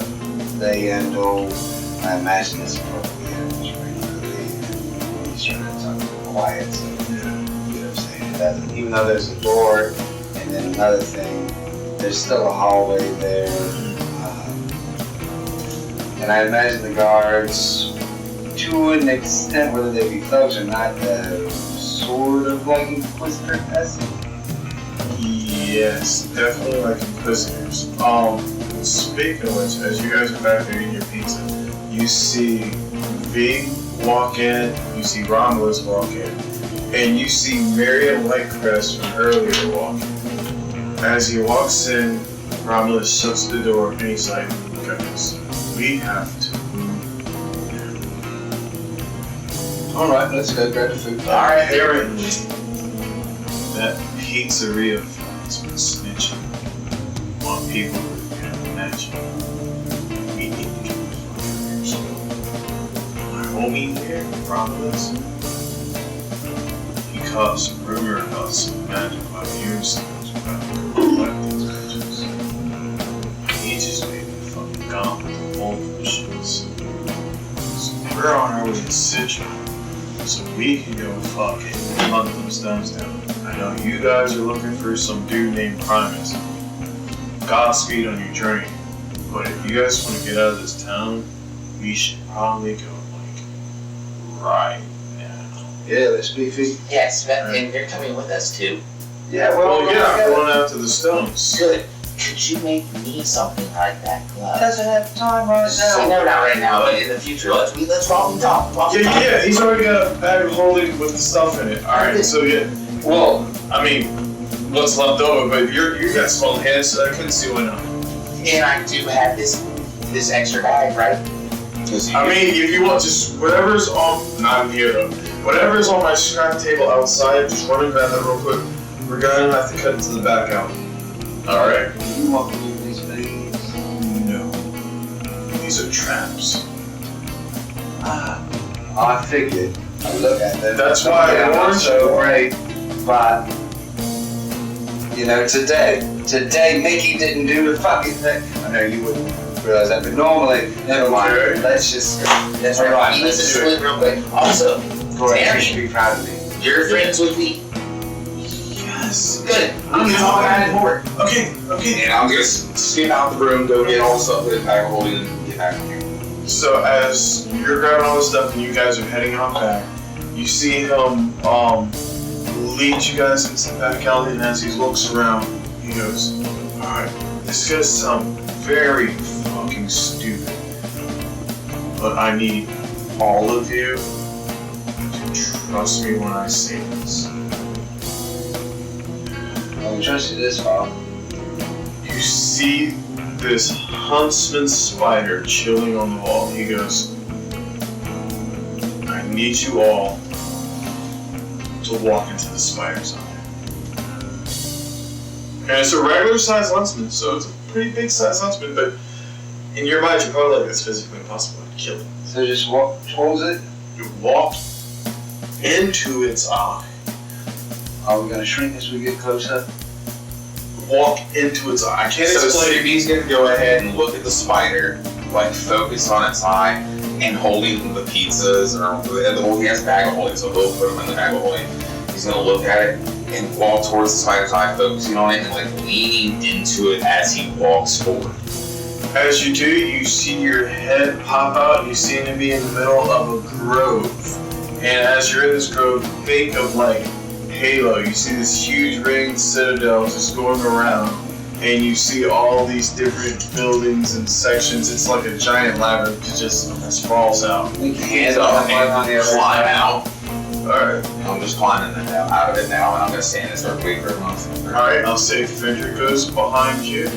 they handle. I imagine this is probably he's trying to talk to the quiet, so you know what I'm saying. It doesn't, even though there's a door, and then another thing, there's still a hallway there. And I imagine the guards, to an extent, whether they be thugs or not, sort of like Inquisitor esque. Yes, definitely like Inquisitors. Speaking of which, as you guys are back there eating your pizza, you see V walk in, you see Romulus walk in, and you see Miriam Lightcrest from earlier walking. As he walks in, Romulus shuts the door and he's like, guys, we have to move now. Alright, let's go grab the food. Alright, Apparently, that pizzeria has been snitching on people who can imagine. We need to get the fuck out of here. My homie here, Romulus, he caught some rumor about some magic pioneers that was about to go collect these bitches. He just made me fucking gone with the whole shit. So we're on our way to Sigil, so we can go fucking hunt them stones down. I know you guys are looking for some dude named Primus. Godspeed on your journey. But if you guys want to get out of this town, we should probably go like right now. Yeah, let's be feet. yes, but and you're coming with us too. Yeah, Well, yeah, I'm going after the stones. Good. Could you make me something like that, glove? Doesn't have time right I know not right now, but in the future, let's walk and talk. Yeah, he's already got a bag of holding with the stuff in it. Alright, so yeah. Well, I mean, what's left over, but you got small hands, so I couldn't see why not. And I do have this extra bag, right? I mean, if you want, just whatever's on, not in here though, whatever's on my scrap table outside, just run and grab that real quick. We're gonna have to cut it to the back out. Alright? You want to move these things? No. These are traps. I figured. I look at them. That's why I I'm not warned so you. great, but you know, today Mickey didn't do the fucking thing. I know you wouldn't realize that, but normally, never mind. Okay. Let's just. That's Alright, right. you need to Let's do split it. real quick. Also, Go ahead. Terry. You should be proud of me. you're friends with me. Yes. Good. We can talk about it more. Okay. And I'm gonna skip out the room, go get all the stuff with the bag of holding, and get back in here. So as you're grabbing all this stuff and you guys are heading out back, you see him lead you guys into the back alley, and as he looks around, he goes, alright, this is gonna sound very fucking stupid, but I need all of you to trust me when I say this. I can trust you this far. You see this huntsman spider chilling on the wall. He goes, I need you all to walk into the spider's eye. And it's a regular sized huntsman, so it's a pretty big sized huntsman, but in your mind you're probably like, it's physically impossible to kill it. So just walk towards it. You walk into its eye. Are we gonna shrink as we get closer? Walk into its eye. I can't So explain. Skippy's gonna go ahead and look at the spider, like focus on its eye, and holding the pizzas, or he has a bag of holding, so he'll put them in the bag of holding. He's gonna look at it and walk towards the spider's eye, focusing on it, and like leaning into it as he walks forward. As you do, you see your head pop out. You seem to be in the middle of a grove. And as you're in this grove, think of like Halo. You see this huge ringed citadel just going around. And you see all these different buildings and sections. It's like a giant ladder that just falls out. We can Hands get up on and the other climb side. out. Alright. I'm just climbing out of it now, and I'm gonna stand and start waiting for a month. Alright, I'll say Fendrick goes behind you.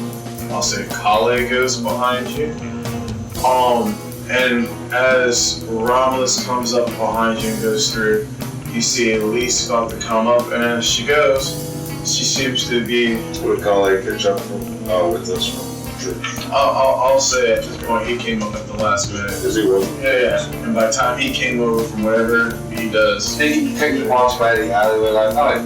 I'll say Kale goes behind you. And as Romulus comes up behind you and goes through, you see Elise about to come up, and as she goes, she seems to be. Would Kale catch up with us from Drew? I'll say at this point he came up at the last minute. Because he was. Yeah. And by the time he came over from whatever he does. He walks by the alleyway like, oh,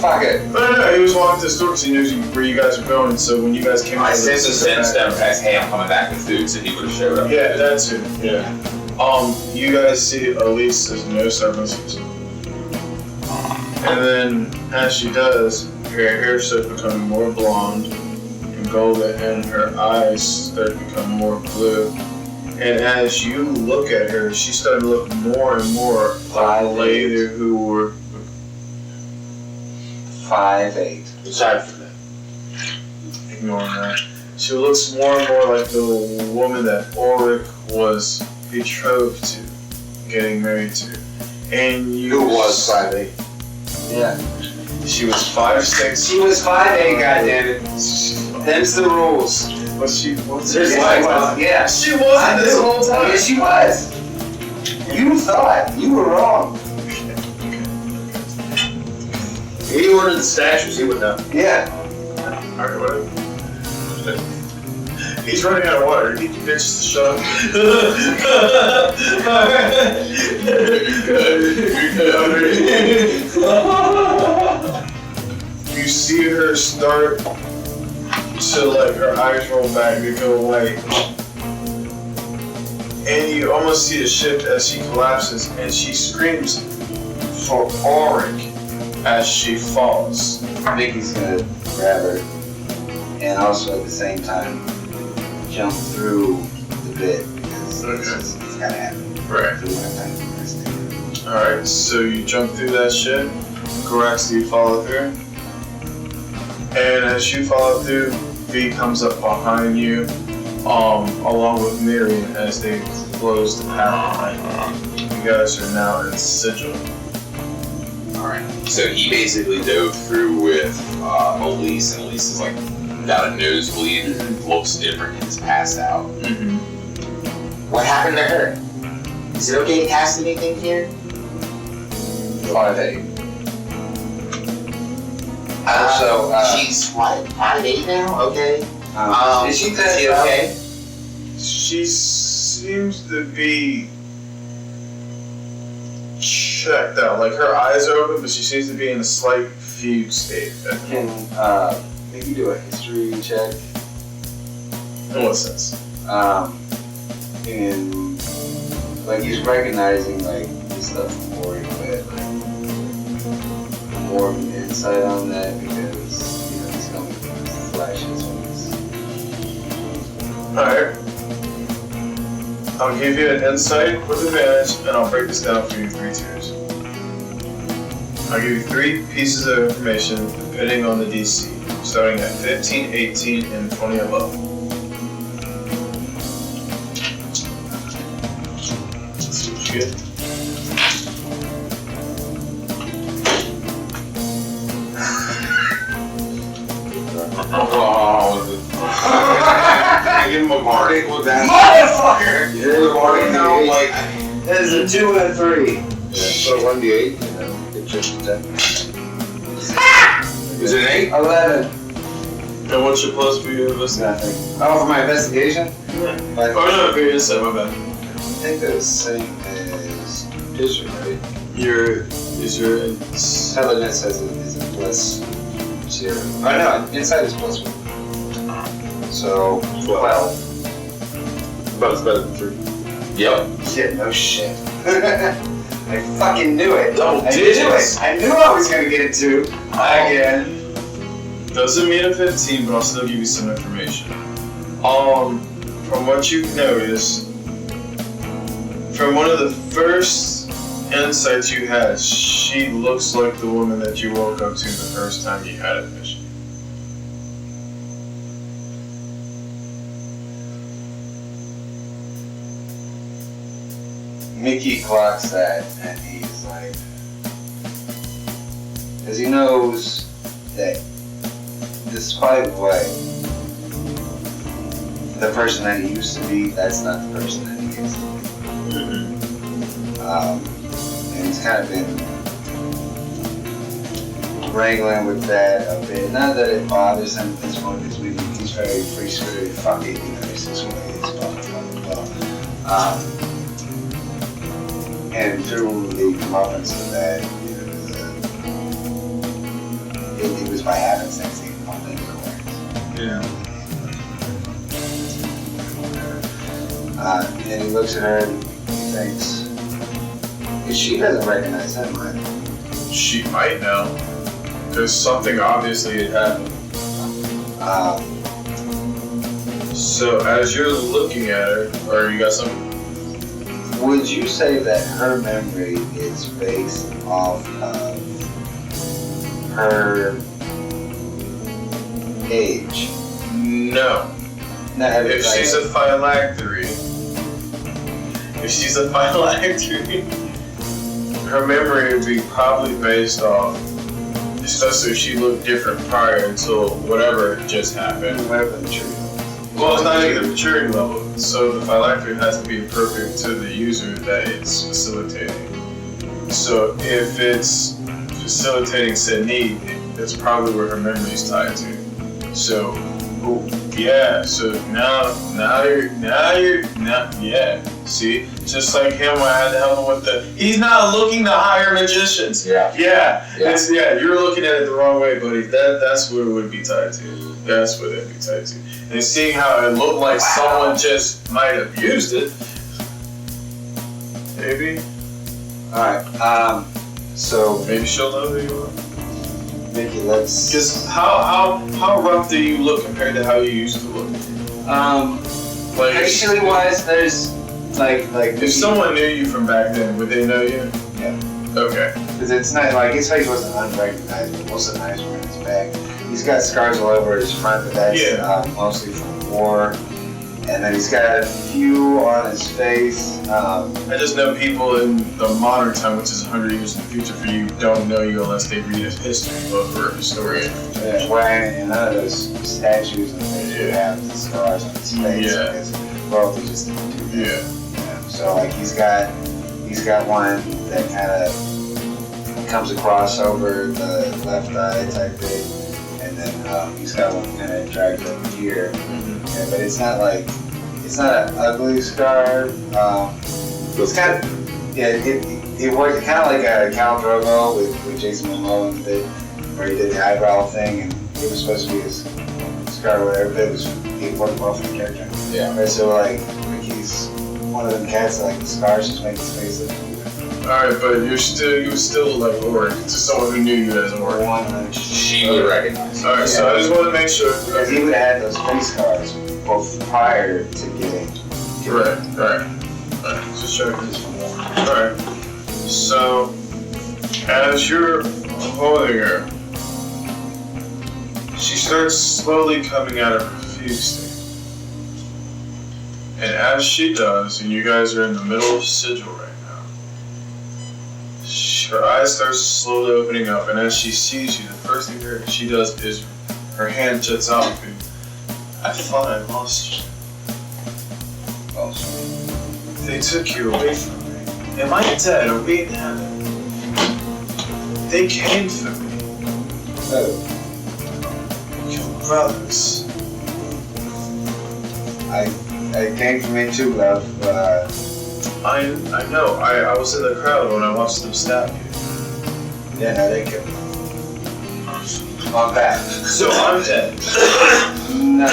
fuck it. No, he was walking to the store because he knows where you guys are going, so when you guys came I out, sent a sentence down past, hey, I'm coming back with food, so he would have showed up. yeah, that's it. Yeah. You guys see Elise says no services. And then as she does, her hair starts becoming more blonde and golden, and her eyes start to become more blue. And as you look at her, she started to look more and more like a lady who were 5'8". aside from that. Ignoring that. She looks more and more like the woman that Ulrich was betrothed to, getting married to. And you Who was 5'8"? Yeah. She was 5'6". She was 5'8", goddammit. Them's the rules. But she was. Yes, she was. Yeah. She wasn't this whole time. Yes, she was. You thought. You were wrong. He ordered the statues, he would know. Yeah. Alright, whatever. He's running out of water. He bitches to shut up. You see her start to like her eyes roll back, they go white. And you almost see a shift as she collapses and she screams for Auric as she falls. Mickey's gonna grab her and also at the same time jump through the bit because it's gotta happen. Right. So we don't have time for this. Alright, so you jump through that shit. Gorax, you follow through. And as you follow through, V comes up behind you, along with Miriam as they close the path behind you. You guys are now in Sigil. Alright. So he basically dove through with Elise, and Elise is like got a nosebleed and looks different and is passed out. Mm-hmm. What happened to her? Is it okay to cast anything here? 5'8". Also, she's what? 5'8" now? Okay. is she is she okay? She seems to be checked out. Like her eyes are open, but she seems to be in a slight fugue state. Can maybe do a history check? In what sense? And like he's recognizing like this stuff from Ori, but like more of an insight on that because you know he's coming with flashes when he's. Alright. I'll give you an insight with advantage, and I'll break this down for you in 3 tiers. I'll give you 3 pieces of information depending on the DC, starting at 15, 18, and 20 above. Let's see what you get. I give him a Bardic with that. Motherfucker! Yeah, Bardic now, like. That is a 2 and a 3. Yeah, so 1d8, you know, get just a 10. Is it an 8? 11. And what's your plus for your investigation? Nothing. Oh, for my investigation? Oh no, for your insight, my bad. I think they're the same as history, right? Is your Intelligence is a plus 0. Oh no, insight is plus 1. So 12. But it's better than 3. Yep. Yeah, no shit. I fucking knew it. Double I digits. knew it. I knew I was gonna get it 2 again. doesn't mean a 15, but I'll still give you some information. From what you've noticed, from one of the first insights you had, she looks like the woman that you woke up to the first time you had a vision. Mickey clocks that and he's like, because he knows that despite what the person that he used to be, that's not the person that he is. And he's kind of been wrangling with that a bit. Not that it bothers him at this point, because he's very free spirited. Fuck it, you know, it's this way, it's blah, blah, blah. And through the comeuppance of that, you know, it was by happenstance he called it correct. Yeah. And he looks at her and he thinks, she doesn't recognize him, right? She might now, because something obviously had happened. So as you're looking at her, or you got something? Would you say that her memory is based off of her age? No. If she's a phylactery, her memory would be probably based off Especially if she looked different prior until whatever just happened. Whatever the tree. Well, it's not even the maturity level. So the phylactery has to be appropriate to the user that it's facilitating. So if it's facilitating said need, that's probably where her memory is tied to. So, yeah. So yeah. See, just like him, I had to help him with the. He's not looking to hire magicians. Yeah. Yeah. You're looking at it the wrong way, buddy. That's what it would be tied to. That's what it'd be tied to. And seeing how it looked like someone just might have used it. Maybe. Alright, so Maybe she'll know who you are. Mickey, let's Just how rough do you look compared to how you used to look? Like facially wise, there's like if someone knew you from back then, would they know you? Yeah. Okay. Because it's not like his face wasn't unrecognizable. Most of the knives were in his back. He's got scars all over his front, but that's mostly from war. And then he's got a few on his face. I just know people in the modern time, which is 100 years in the future for you, don't know you unless they read a history book or a historian. Wearing none of those statues and things would have the scars on his face. Yeah. Because royalty just didn't do that. Yeah. So like he's got one that kind of comes across over the left eye type thing. And then he's got one kind of dragged over here. Yeah, but it's not an ugly scar. It's kind of, it worked kind of like a Cal Drogo with Jason Momoa and did, where he did the eyebrow thing, and it was supposed to be his scar or whatever, but it worked well for the character. Yeah. Right, so like he's one of them cats that like the scars just make his face look good. Alright, but you still like Auric, to someone who knew you as Auric. She would recognize. Alright, so I just want to make sure. Because he would have had those face scars both prior to getting. Right. Just checking. Alright. So, as you're holding her, she starts slowly coming out of her fuse state. And as she does, and you guys are in the middle of sigil right now, her eyes start slowly opening up, and as she sees you, the first thing she does is her hand juts out and I thought I lost you. They took you away from me. Am I dead? Are we in heaven? They came for me. Your brothers. I came for me too, love. I know. I was in the crowd when I watched them stab you. Yeah, no, they killed me. I'm back. So I'm dead. No.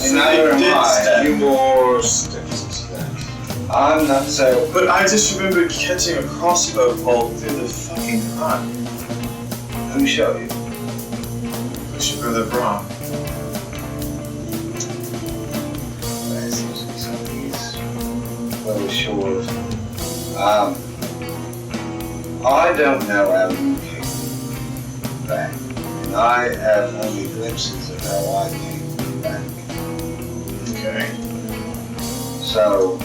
And neither am I. Few more steps to that. I'm not so. But I just remember catching a crossbow bolt through the fucking eye. Who showed you? It's your brother Braun. That seems to be something he's well assured. I don't know how you came back. And I have only glimpses of how I came back. Okay. So,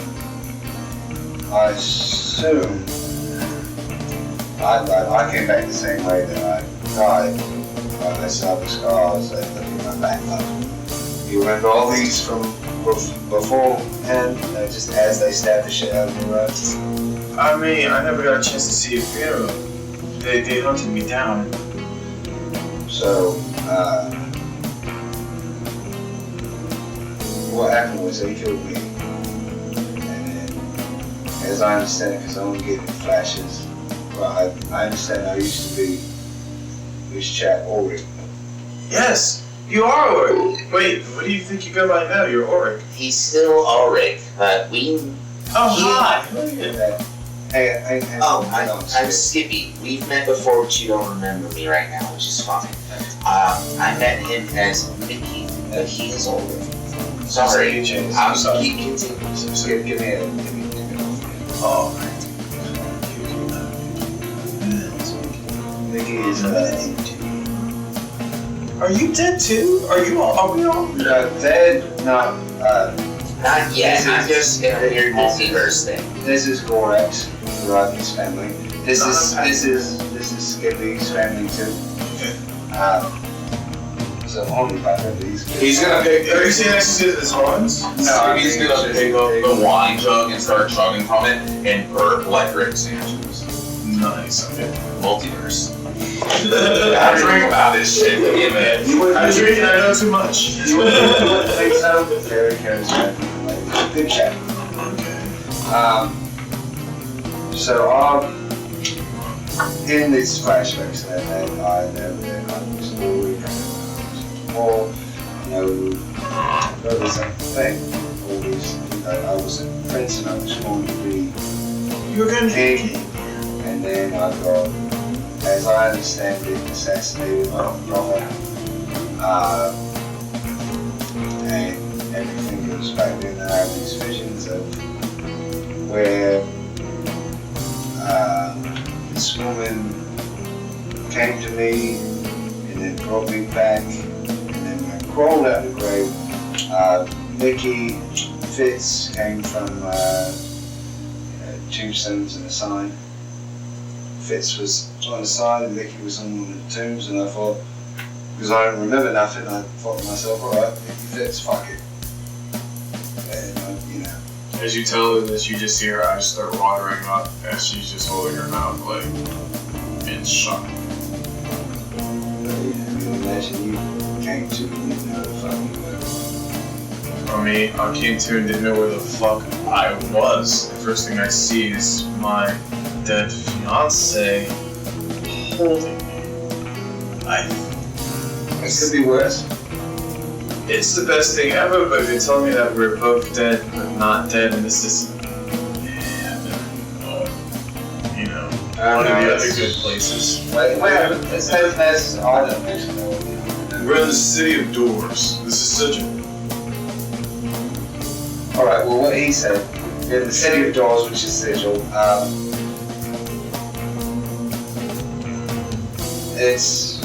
I assume I came back the same way that I died. When I saw the scars that looked at my back up. You remember all these from beforehand, just as they stabbed the shit out of me, right? I mean, I never got a chance to see a funeral. They hunted me down. So, what happened was they killed me. And then, as I understand it, because I'm getting flashes, well, I understand I used to be this chap Ulrich. Yes, you are Auric. Wait, what do you think you go by now? You're Auric. He's still Ulrich, but we. Oh, He- hi. Hey, I'm Skippy. We've met before, but you don't remember me right now, which is fine. I met him as Mickey, but he is Ulrich. Sorry, Keep Give me a. Oh, Mickey is are you dead too? Are we all? dead, not, Not yet. This I'm is- just in a weird multiverse thing. this is Gorax, Rodney's family. This is in these family too. So I'm only by these. He's gonna pick. Are you saying next to his horns? No, He's gonna pick up the wine jug and start chugging from it and burp like Rick Sanchez. Nice. Okay. Multiverse. I drink about this shit. Yeah, man. You wouldn't I drink and I know too much. You wouldn't think so? Very charismatic. Good chat. So in these flashbacks that I was there was a thing. Always, I was a prince and I was going to be You're gonna king, and then I got, as I understand it, assassinated my brother, and everything goes back then. I have these visions of where this woman came to me and then brought me back, and then I crawled out of the grave. Mickey Fitz came from tombstones and a sign. Fitz was on the sign and Mickey was on one of the tombs, and I thought, because I don't remember nothing, I thought to myself, alright, Mickey Fitz, fuck it. And As you tell her this, you just see her eyes start watering up as she's just holding her mouth like in shock. Imagine you came to me and didn't know the fucking For me, I came to and didn't know where the fuck I was. The first thing I see is my dead fiance holding me. It could be worse. It's the best thing ever, but if you're telling me that we're both dead, but not dead, and this is one of the other good places. Wait, let's have this. I don't actually know. We're in the city of doors. This is sigil. Alright, well, what he said, in the city of doors, which is sigil, it's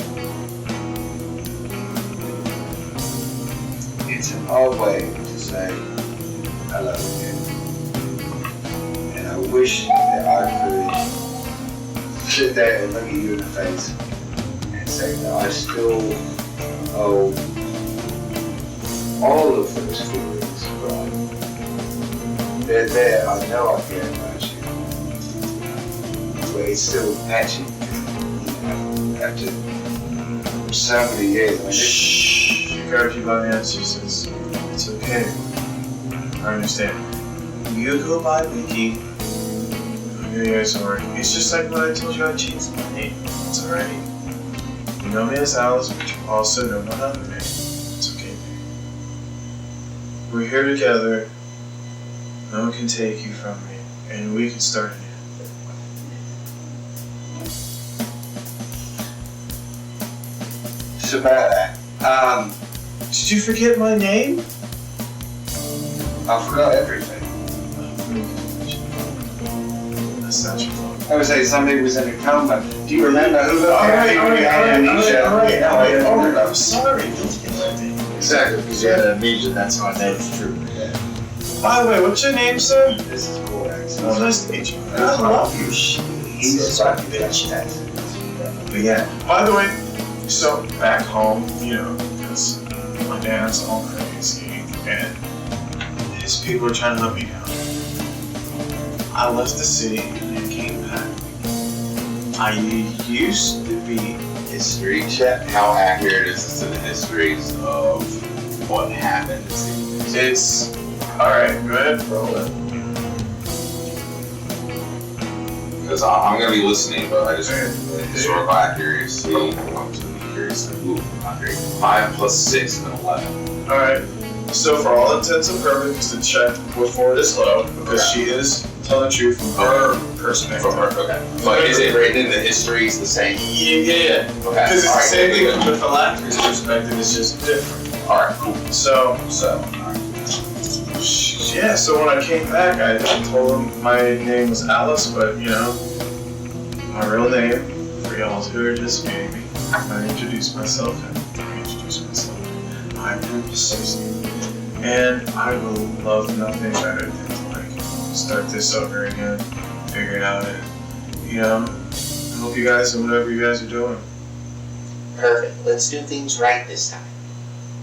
an odd way to say hello again. And I wish that I could sit there and look at you in the face and say that I still owe all of those feelings, but they're there. I know I care about you, but it's still patchy. After so many years, Shh. You gotta keep on the answer. She says, it's okay. I understand. You go by Mickey. You guys are working. It's just like when I told you I changed my name. It's alright. You know me as Alice, but you also know my other name. It's okay, baby. We're here together. No one can take you from me, and we can start anew. it's about that. Did you forget my name? I forgot everything. That's not your fault. I would say somebody was in a coma. Do you remember who the Alright, amnesia? I'm sorry. Exactly, because you had amnesia, that's how I know it's true. By the way, what's your name, sir? This is cool, actually. Well, nice to meet you. I love you. He's a fucking bitch. But yeah, by the way, so back home, because my dad's all crazy and his people are trying to let me down. I left the city and came back. I used to be History check. How accurate is this to the histories of what happened? It's alright, go ahead, roll it. Because I'm gonna be listening, but I just historical accuracy. I'm just gonna be curious. Ooh, not great. 5 plus 6 and 11. Alright, so for all intents and purposes, the check before it is low because she is telling the truth from her perspective. From her, okay. But is it written in the histories the same? Yeah. Okay. Because it's the Alright, same thing good. from the philosopher's perspective, it's just different. Alright, cool. So when I came back, I told him my name was Alice, but my real name, for y'all who are just meeting me, I introduced myself and I'm Susie. And I will love nothing better than to start this over again, figure it out, and Hope you guys and whatever you guys are doing. Perfect. Let's do things right this time.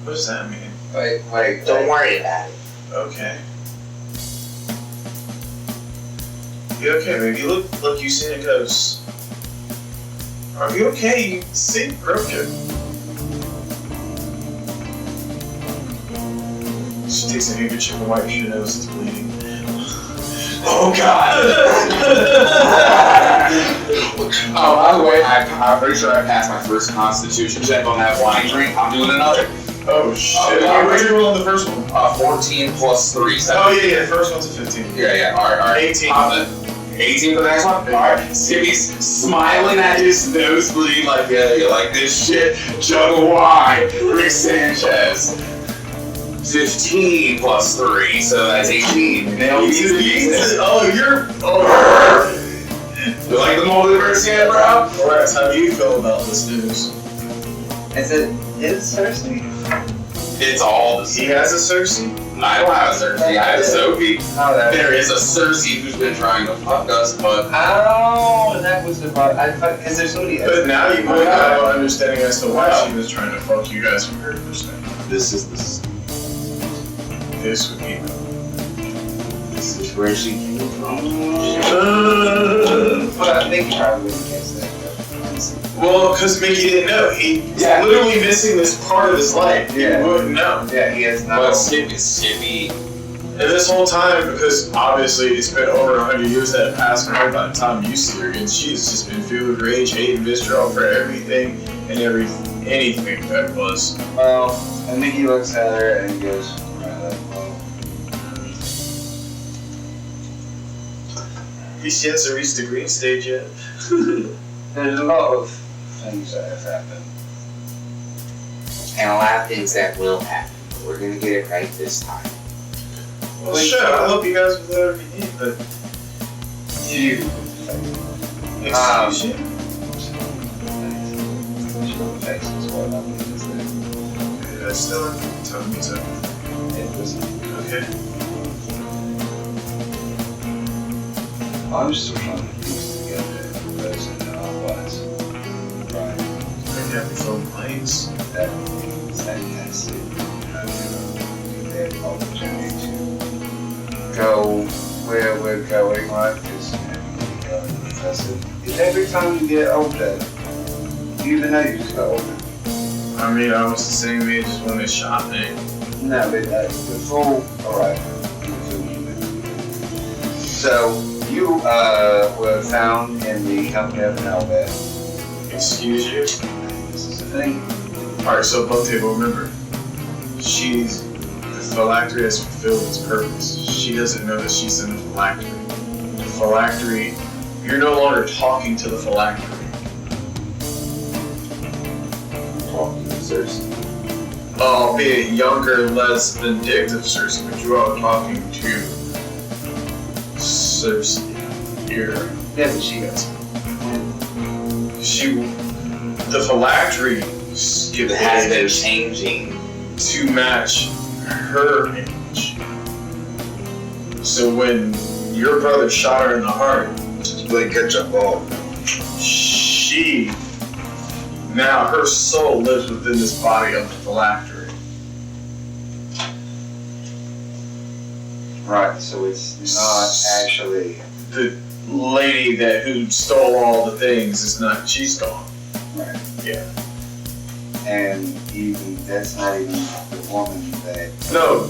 What does that mean? Wait. Don't worry about it. Okay. You okay, baby? You look like you seen a ghost. Are you okay? You seem broken. She takes a handkerchief and wipes your nose. It's bleeding. Oh God! Oh, by the way, I'm pretty sure I passed my first Constitution check on that wine drink. I'm doing another. Oh shit! Oh, What did you roll on the first one? 14 plus 3. Oh yeah, the first one's a 15. Yeah. All right. 18. 18 for the next one? Alright. Skippy's smiling at his nose bleeding like, yeah, you like this shit? Jug of wine. Rick Sanchez. 15 plus 3, so that's 18. Nailed it. Oh, you're. Oh. You like the multiverse yet, bro? Rex, how do you feel about this news? Is Cersei? It's all the He same. has a Cersei? I don't have a Cersei, I have a Sophie. Oh, There is a Cersei who's been trying to fuck us, but that was the part. I thought, because there's somebody else. But now you might have an understanding as to why she was trying to fuck you guys from her perspective. this is This would be. This is where she came from. But I think probably against that. Well, because Mickey didn't know. He's literally missing this part of his life. Yeah. He wouldn't know. Yeah, he has no. but Skippy. And this whole time, because obviously it's been over 100 years that have passed by the time you see her again, she's just been filled with rage, hate, and vitriol for everything and anything that was. Well, and Mickey looks at her and goes, well. He hasn't reached the green stage yet. There's a lot of things that have happened. And a lot of things that will happen. But we're gonna get it right this time. Well, sure, I hope you guys will do whatever you need, but. You. Excuse you. Yeah, still telling me so. Okay. I'm still trying to piece together those and otherwise. Right. Maybe have your phone planes. That means fantastic. Get that opportunity to go where we're going, right? Because every time you get older, you even know you just got older. I mean, I was the same age as when they shot me. No, but before, alright. So, you were found in the company of an Albert. Excuse you? This is the thing. Alright, so both table, remember, the phylactery has fulfilled its purpose. She doesn't know that she's in the phylactery. The phylactery, you're no longer talking to the phylactery. Talking to Cersei. Albeit younger, less vindictive Cersei, but you are talking to Cersei. Yeah, but she goes. The phylactery skipped It has been ages changing. to match her age. So when your brother shot her in the heart, Play catch up ball. now her soul lives within this body of the phylactery. Right, so it's not actually. The lady who stole all the things is not, she's gone. Right. Yeah. And even, that's not even the woman that. No,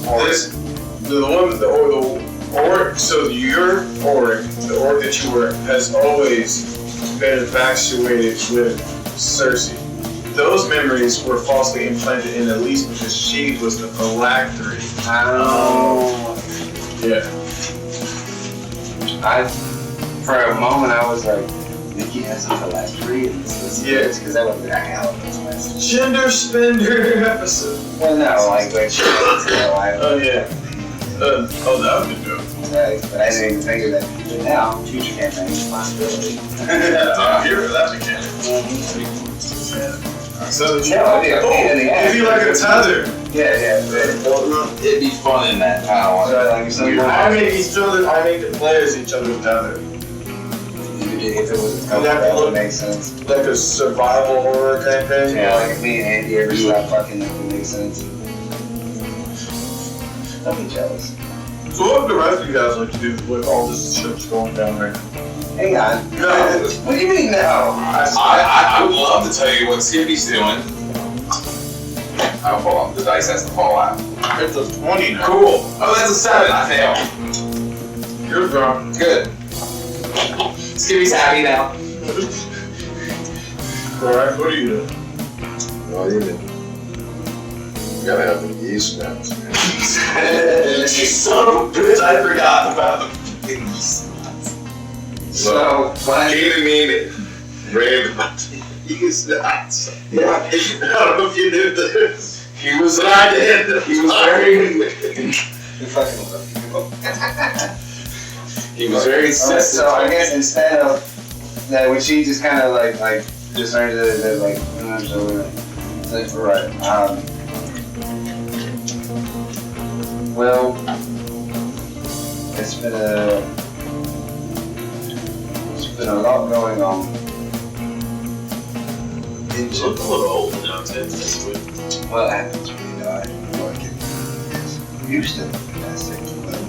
the woman, so your orc, the orc that you were, has always been infatuated with Cersei. Those memories were falsely implanted in Elise because she was the phylactery. Yeah. For a moment, I was like, Nikki has a phylactery and this is because that would have been a hell of a twist. Gender spender episode. Well, no, like, when she was Oh, yeah. That would be dope. Right, but I didn't even think of that. But now, future campaign responsibility. I'm here for that mechanic. So, it'd be like a tether. Yeah. It'd be fun in that kind of So, like, I make the players each other's tether. if it was a That would make sense. Like a survival horror kind of thing? Yeah, like if me and Andy ever stop fucking, that would make sense. Don't be jealous. So what would the rest of you guys like to do with all this shit that's going down there? Hang on. No. What do you mean no? I would love to tell you what Skippy's doing. Oh, hold on. The dice has to fall out. It's a 20 now. Cool. Oh, that's a 7. I failed. You're drunk. Good. Skippy's happy now. Alright, what are you doing? Well, you gotta have the yeast nuts, man. You son of a bitch, I forgot about the yeast. So, what? Giving me random yeast nuts. Yeah. I don't know if you knew this. He was very You fucking love he was very insistent. So I guess instead of that, when she just kind of like just started to like, that's right. Well, it's been a lot going on. You look a little old now, Ted. That's good. Well, it happens when you die. Like it used to be fantastic, but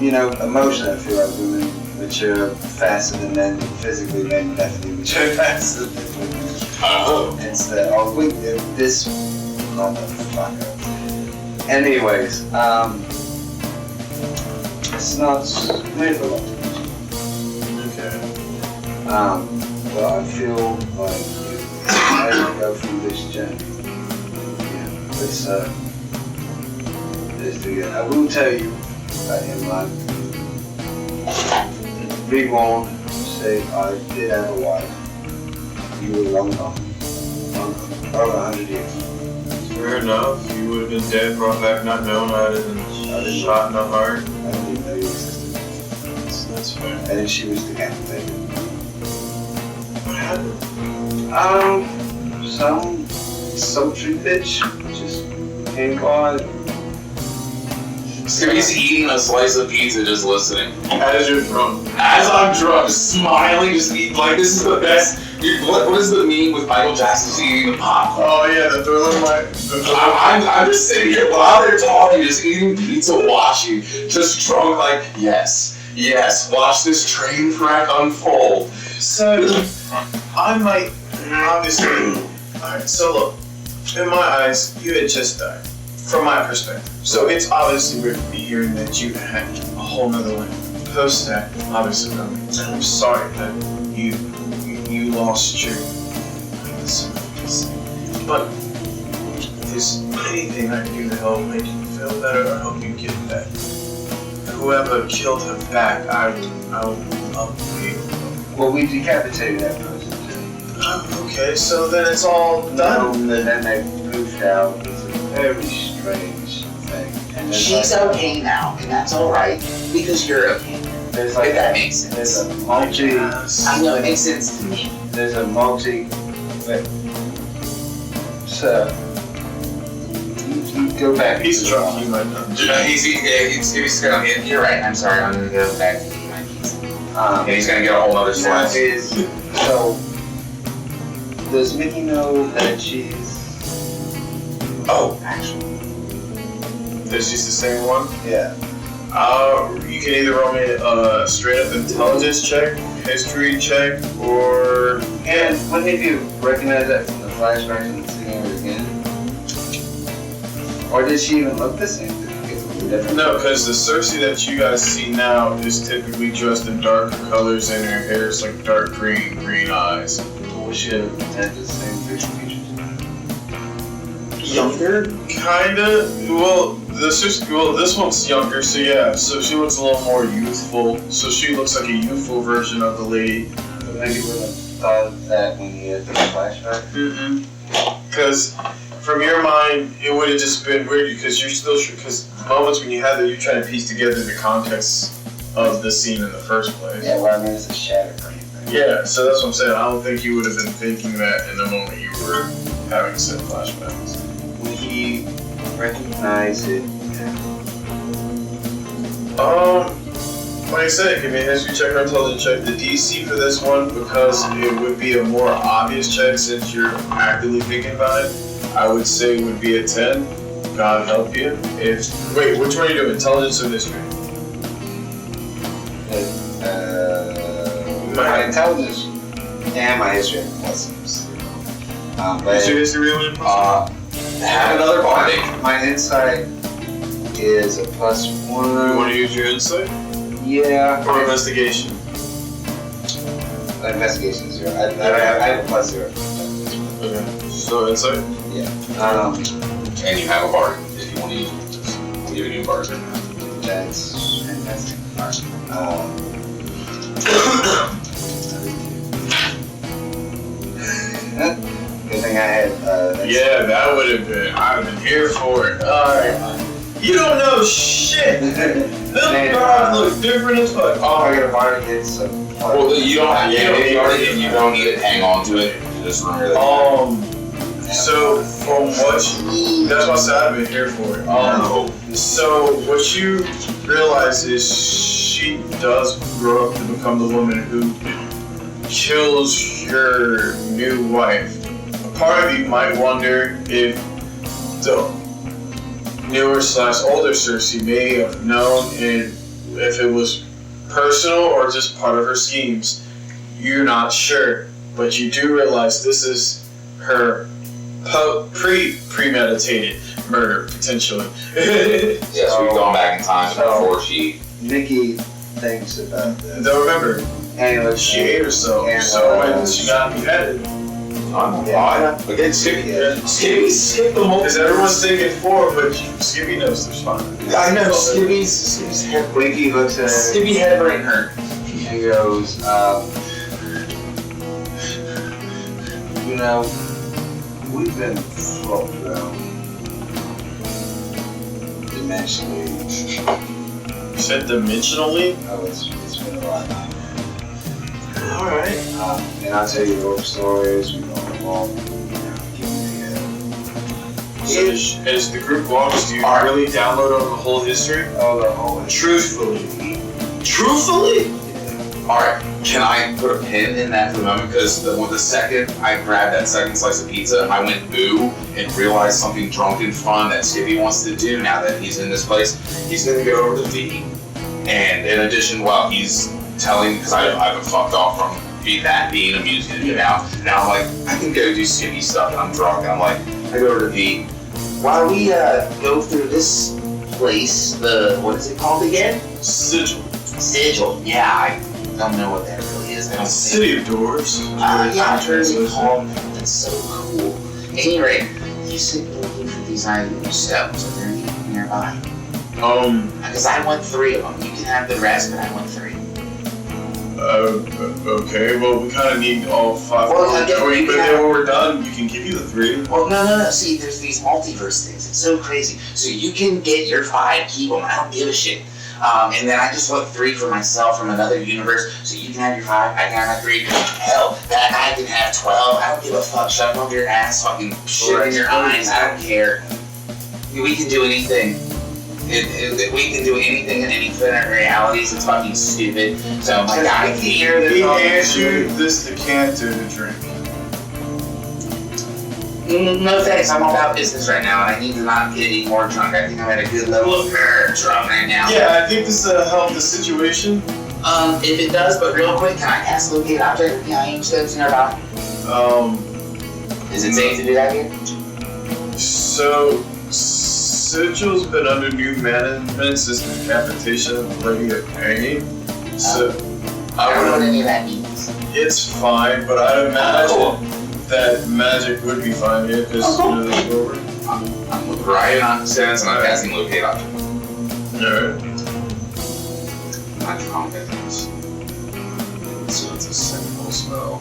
you know, emotionally, I feel like women mature faster than men. Physically, men definitely mature faster than women. Oh. Instead, this motherfucker. Anyways, it's not very long. Okay. But I feel like as we go through this journey, this together. I will tell you that in my reborn state, I did have a wife. You were long gone. Over 100 years. Fair enough. You would have been dead, brought back, not known I didn't shot in the heart. I didn't even know you existed. That's fair. And then she was decapitated. What happened? Some sultry bitch just came by. Skippy's eating a slice of pizza, just listening. As you're drunk. As I'm drunk, smiling, just eating like this is the best. Dude, what is the meme with Michael Jackson just eating the popcorn? Oh yeah, the Thriller mic. I'm just sitting here while they're talking, just eating pizza, watching, just drunk, like, yes, watch this train wreck unfold. So, I might, obviously, alright, so look, in my eyes, you had just died, from my perspective. So it's obviously weird to be hearing that you had a whole nother life. Post that, obviously, I'm sorry that you lost your, but if there's anything I can do to help make you feel better or help you get that, whoever killed her back, I will love you. Well, we decapitated that person too. Oh, okay, so then it's all done. And then they poofed out. It's a very strange thing. And there's She's like, okay now, and that's alright, because you're okay. There's If like that makes there's sense. a multi. I know, it makes sense to me. There's a multi. So you go back. He's drunk, he might not. Skippy's gonna get, You're right, I'm sorry, I'm gonna go back to eat my pizza. and he's gonna get a whole other That slice. is, so does Mickey know that she's? Oh, actually. Is she the same one? Yeah. You can either roll me a straight up intelligence check, history check, or... And wouldn't if you recognize that from the flashback and seeing her again? Or did she even look the same? No, because the Cersei that you guys see now is typically dressed in darker colors and her hair is like dark green eyes. Was she have the same facial features? Younger? Kinda. Well, this one's younger, so yeah. So she looks a little more youthful. So she looks like a youthful version of the lady. But maybe you wouldn't have thought that when you had the flashback? Because from your mind, it would have just been weird because you're still because moments when you had that, you're trying to piece together the context of the scene in the first place. Yeah, well, I mean, it's a shadow or anything. Yeah, so that's what I'm saying. I don't think you would have been thinking that in the moment you were having said flashbacks. Would he recognize it? Like I said, give me a history check or intelligence check. The DC for this one, because it would be a more obvious check since you're actively thinking about it, I would say would be a 10. God help you. Wait, which one are you doing? Intelligence or history? My intelligence and my history are pluses. Is your history really impressive? Have another bonding. My insight is a +1. You want to use your insight? Yeah. Or investigation? Investigation is 0. I have a +0. Okay. So insight? And you have a bargain if you want to use it. I'm giving you a bargain. That's fantastic. Good thing I had. Yeah, that would have been. I'd have been here for it. Alright. You don't know shit! Them guys look different as fuck. Oh, I got a bargain. It's a Well, you don't have you don't need to hang on to it. Just remember that. So from what that's why I said I've been here for it. So what you realize is she does grow up to become the woman who kills your new wife. A part of you might wonder if the newer / older Cersei may have known and if it was personal or just part of her schemes. You're not sure, but you do realize this is her premeditated murder, potentially. Yes, we've gone back in time before she. Nikki thinks about this. Though remember, And she ate herself, so when she got beheaded. Again, Skippy. Yeah. Skip the whole. Because everyone's thinking 4, but Skippy knows there's 5. I know, Skippy's head. Nikki looks at her Skippy head brain hurt. and goes, you know, we've been floating around dimensionally. You said dimensionally? Oh, it's been a lot. Alright. And I'll tell you the old stories. We go along, keep it together. As the group walks, do you really download the whole history? Oh, the whole Truthfully. Alright, can I put a pin in that for the moment? Because the second I grabbed that second slice of pizza, I went boo and realized something drunken fun that Skippy wants to do now that he's in this place. He's gonna go over to V. And in addition, while he's telling, because I've been fucked off from being amusing to me now. Now I'm like, I can go do Skippy stuff and I'm drunk. And I'm like, I go over to V. While we go through this place, what is it called again? Sigil. Sigil. Yeah, I don't know what that really is. I don't think. City of Doors. Yeah, I've heard it called. That's so cool. At any rate, you said you're looking for these iron stones. Are there any nearby? Because I want 3 of them. You can have the rest, but I want 3. Okay, well, we kind of need all 5. Well, again, but then when we're done, we can give you the 3. Well, no. See, there's these multiverse things. It's so crazy. So you can get your 5, keep them. I don't give a shit. And then I just want 3 for myself from another universe. So you can have your 5, I can have my 3. Hell, that guy can have 12. I don't give a fuck. Shove them up your ass, fucking shit in your eyes. I don't care. We can do anything. We can do anything in any finite realities. It's fucking stupid. So my guy can hear this. He hands you this decanter to drink. No thanks, I'm all about business right now, and I need to not get any more drunk. I think I'm at a good level of drunk right now. Yeah, I think this helped the situation. If it does, but real quick, can I cast locate object with the iron stones nearby? Is it safe to do that here? So, Sigil's been under new management since the decapitation of the Lady of Pain. So, I don't know what any of that means. it's fine, but I'd imagine that magic would be fine here because it's over. I'm with Ryan on sense and I'm casting locate object. Alright. Magic competence. So it's a single spell.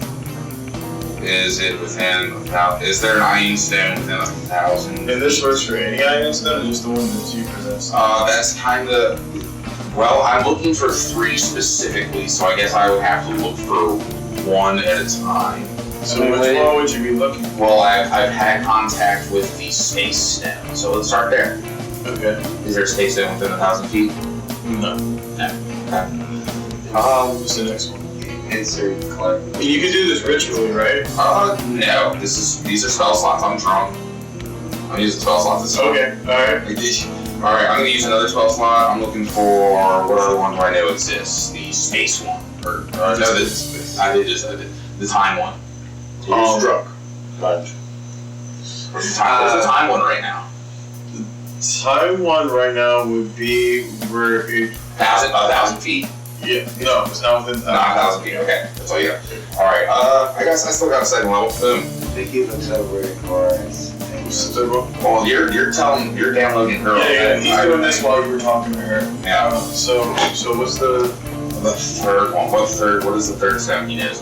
Is it within 1,000? Is there an iron stone within 1,000? And this works for any iron stone or just the one that you possess? That's kind of. Well, I'm looking for 3 specifically, so I guess I would have to look for 1 at a time. So which one would you be looking for? Well, I've had contact with the space stone, so let's start there. Okay. Is there a space stone within 1,000 feet? No. Okay. What's the next one? It's a collect. I mean, you can do this ritually, right? No. These are spell slots. I'm drunk. I'm using spell slots this time. Okay, alright. Alright, I'm gonna use another spell slot. I'm looking for what other one do I know exists? The space one. Or no, I did the time one. Who's drunk? What's the time one right now? Time one right now would be where it. 1,000 feet. Yeah, no, it's not within 1,000 feet. Okay, that's all you got. Alright, I guess I still got a second level. Boom. Vicky looks over at Horace. Well, you're downloading her. Yeah, he's doing this while you were talking to her. Yeah. So what's the third one? What is the third stone he does?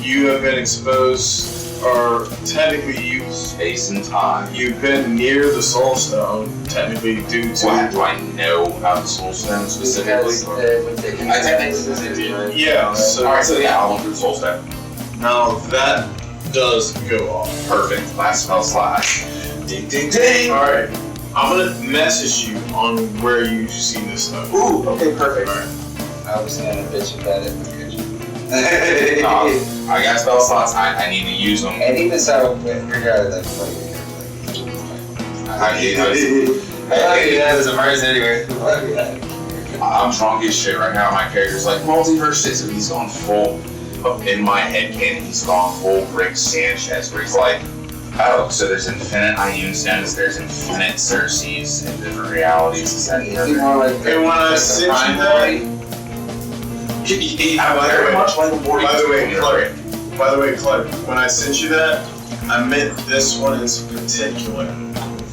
You have been exposed, or technically Space and time. you've been near the soul stone, technically due to. What, do I know about the soul stone specifically? I technically did. Yeah, so Alright, so yeah, I'll look through the soul stone. now that does go off. Perfect. Last spell slot. Ding ding ding! Alright, I'm gonna message you on where you see this stuff. Ooh, okay, perfect. I was gonna bitch about it, but could you? I got spell slots, I need to use them. And even so, regardless, like, Hey, there's a verse anyway. I'm drunk as shit right now. My character's like multiverse 6, and he's gone full. In my head canon, he's gone full Rick Sanchez, where he's like, oh, so there's infinite Ion stones, there's infinite Circes in different realities. It'd be more like And when I sent you that, I'm very much like a board. by the way, Clark, when I sent you that, I meant this one in particular.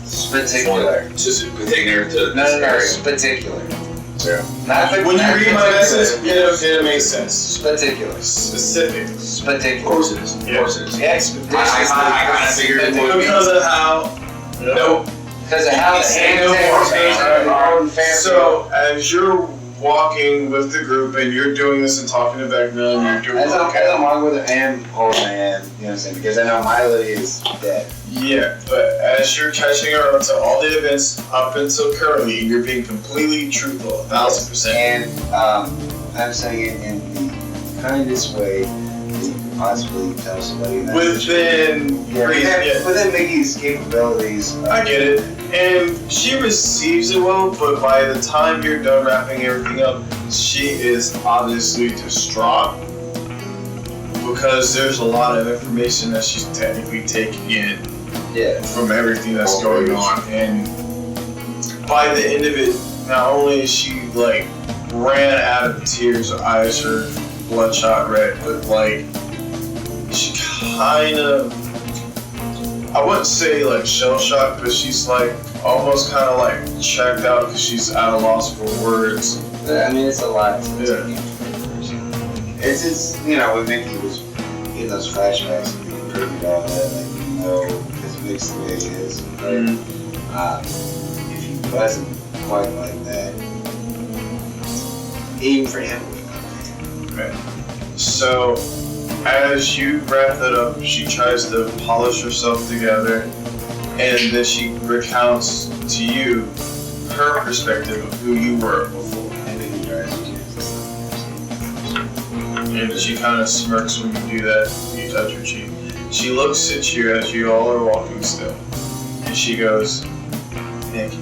Spectacular. Just particular to No, spectacular. Yeah. Not When you read my message, it makes sense. Spectacular. Specific. Spectacular. Of course it is. Of course it is. Expedition. I kind of figured it would be. Because of how. Nope. Because of how the Say no more, So, as you're walking with the group and you're doing this and talking to Vecna and you're doing as I'm walking with an old man, you know what I'm saying? Because I know Miley is dead. Yeah, but as you're catching her up to all the events up until currently, you're being completely truthful, 1,000%. And I'm saying it in the kindest way that you could possibly tell somebody that. Within Mickey's capabilities. I get it. And she receives it well, but by the time you're done wrapping everything up, she is obviously distraught. Because there's a lot of information that she's technically taking in from everything that's going on. And by the end of it, not only is she like ran out of tears, her eyes are bloodshot red, but like she kind of, I wouldn't say like shell shocked, but she's like almost kind of like checked out because she's at a loss for words. I mean, it's a lot. Yeah. It's just, you know, when Mickey was in those flashbacks, and you proved all that, like, you know, it's mixed the way it is. But, if he wasn't quite like that, even for him, Right. So, as you wrap that up, she tries to polish herself together, and then she recounts to you her perspective of who you were before. and then he tries to And she kind of smirks when you do that, you touch her cheek. She looks at you as you all are walking still, and she goes, Nikki,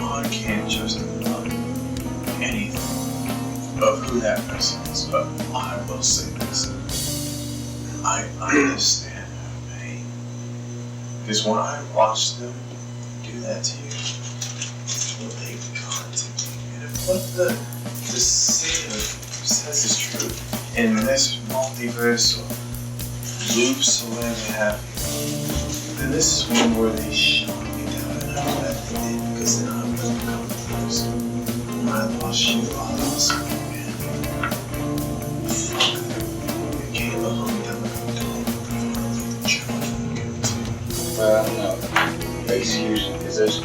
I can't justify anything of who that person is, but I will say this. I understand her pain. Because when I watched them do that to you, they content me. And if what the sailor says is true, in this multiverse or loops or whatever they have, then this is one where they shot me down, and I'm glad they did, because then I wouldn't come close. When I lost you, I lost you, man. Fuck them. You can't look me down like a dog. well, no, excuse me, because there's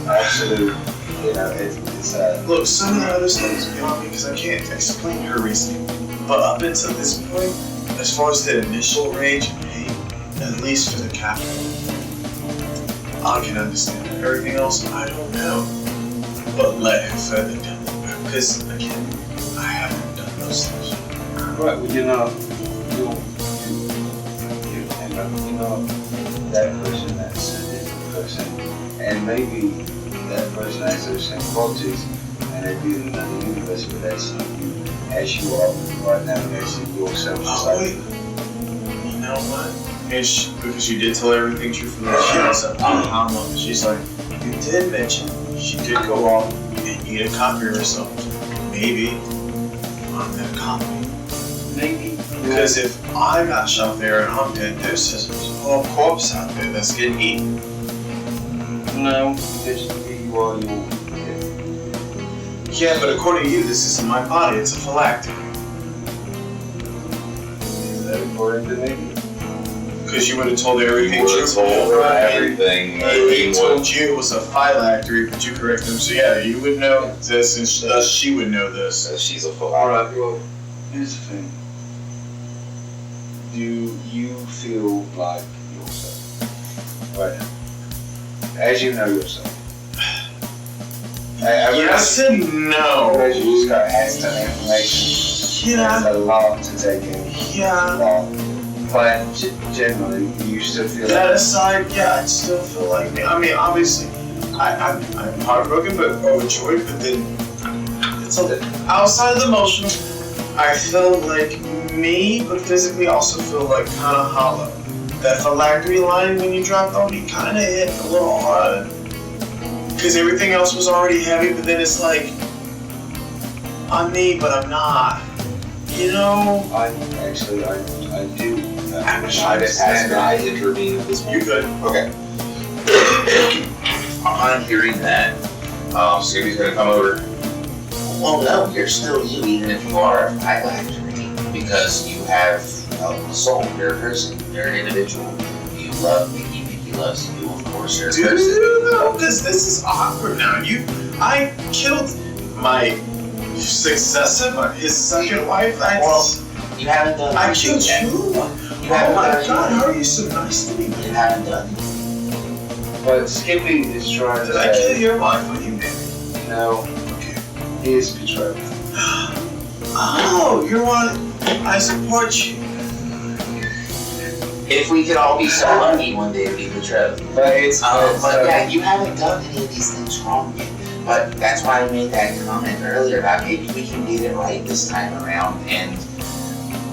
absolute, you know, it's Look, some of the other stuff is beyond me because I can't explain her reasoning. But up until this point, as far as the initial rage and hate, at least for the capital, I can understand that. Everything else, I don't know. But let him further down the road. Because, again, I haven't done those things. Right, well, you're not that person, that's a different person. And maybe that person has those same qualities and they'd be in another universe, but that's not you as you are right now, that's yourself. Oh, wait. You know what? Because you did tell everything true from the she said, how much? She's like, you did mention she did go off and eat a copy of herself. Maybe I'm that copy. Maybe. Because if I got shot there and I'm dead, there's just a whole corpse out there that's getting eaten. No, because you are your. Yeah, but according to you, this isn't my body, it's a phylactery. Is that according to me? Because you would have told her everything You true. would've told her everything. He told you it was a phylactery, but you corrected him. So yeah, you would know this, and thus she would know this. She's a Alright, well, here's the thing. Do you feel like yourself? Right now. As you know yourself. Yes and no. Because you just got asked that information. Yeah. There's a lot to take in. Yeah. A lot. But generally, you still feel That like. aside, yeah, I still feel like me. I mean, obviously, I'm heartbroken but overjoyed, but then it's a, outside of the emotional, I feel like me, but physically also feel like kind of hollow. That phylactery line when you dropped on me kind of hit a little hard. Because everything else was already heavy, but then it's like, I'm me, but I'm not. You know? I do. I wish I didn't ask that I intervene at this point. You could. Okay. Upon hearing that, Skippy's gonna come over. Well, no, you're still you, even if you are a phylactery, because you have a soul. You're a person. You're an individual. You love Mickey. Mickey loves you. Of course, you're a person. Dude, no, because this is awkward now. I killed my successor, his second wife. You haven't done I anything killed yet. you. You Oh haven't my done God, anything. how are you so nice to me? You haven't done anything. But Skippy is trying Did to I kill say, your wife or you did? no, Okay. he is betrayed. Oh, you're one. I support you. If we could all be so lucky one day to be betrothed. But it's. But yeah, you haven't done any of these things wrong yet. But that's why I made that comment earlier about maybe we can get it right this time around and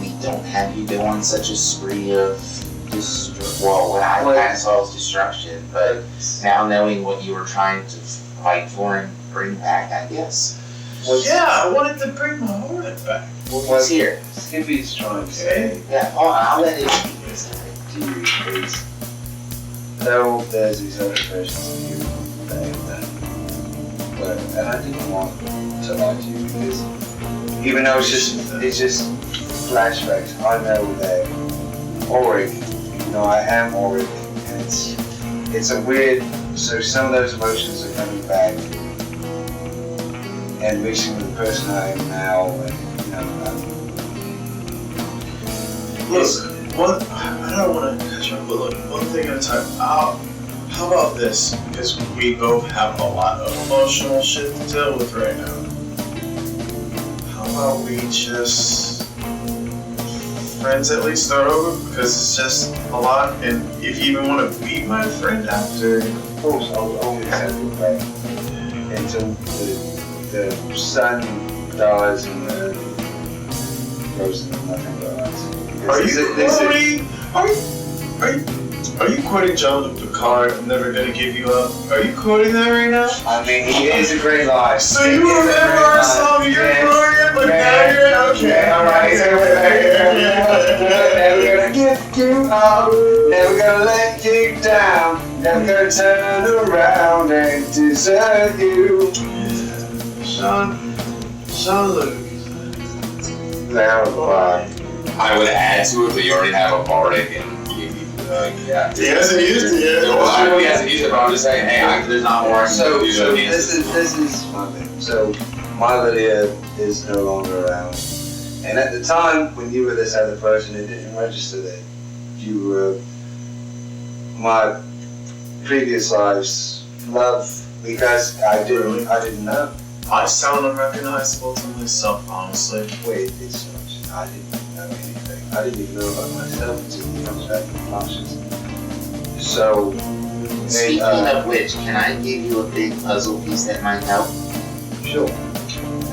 we don't have you go on such a spree of what I kind of saw as destruction. But now knowing what you were trying to fight for and bring back, I guess. Yeah, I wanted to bring my heart back. What's here? Skippy's trying to say Yeah, I'll let it be. to you is, though there's these other versions of you that ain't done. But, and I didn't want to lie to you because even though it's just flashbacks, I know that Auric, I am Auric, and it's a weird, so some of those emotions are coming back and mixing with the person I am now, and Look, I don't want to cut you off, but look, one thing at a time. How about this? Because we both have a lot of emotional shit to deal with right now. How about we just friends at least start over? Because it's just a lot, and if you even want to be my friend after. of course I'll always have you back until the sun dies and the roses and nothing but us. Are you quoting John Luke Picard? I'm never gonna give you up. Are you quoting that right now? I mean, he is a great life. So you remember our song, you're quoting it, but now you're okay. Alright, never gonna give you up, never gonna let you down, never gonna turn around and desert you. Sean Luke. Now, I would add to it, but you already have a bardic and yeah. He hasn't used it yet. Well, he hasn't used it, but I'm just saying, hey, there's not more I can so do. this is my thing. So my Lydia is no longer around, and at the time when you were this other person, it didn't register that you were my previous lives, love, because I didn't know. I sound unrecognizable to myself, honestly. Wait, it's not. I didn't know anything. I didn't even know about myself until he comes back from conscious. So, Speaking of which, can I give you a big puzzle piece that might help? sure.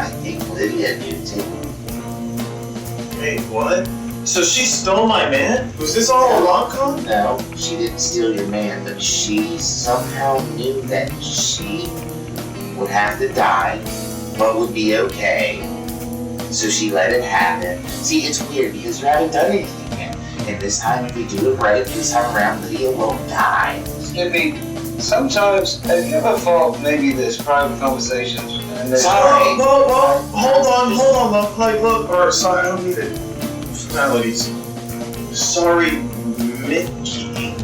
I think Lydia knew too. Wait, what? So she stole my man? Was this all a rom-com? No, she didn't steal your man, but she somehow knew that she would have to die, but would be okay. So she let it happen. See, it's weird because you haven't done anything yet. And this time, if we do it right, this time around, Lydia won't die. Skippy, sometimes, have you ever thought maybe there's private conversations and there's... Sorry. Whoa, hold on, love. Like, look, or sorry, I don't need it. Finalities. Sorry, Mickey.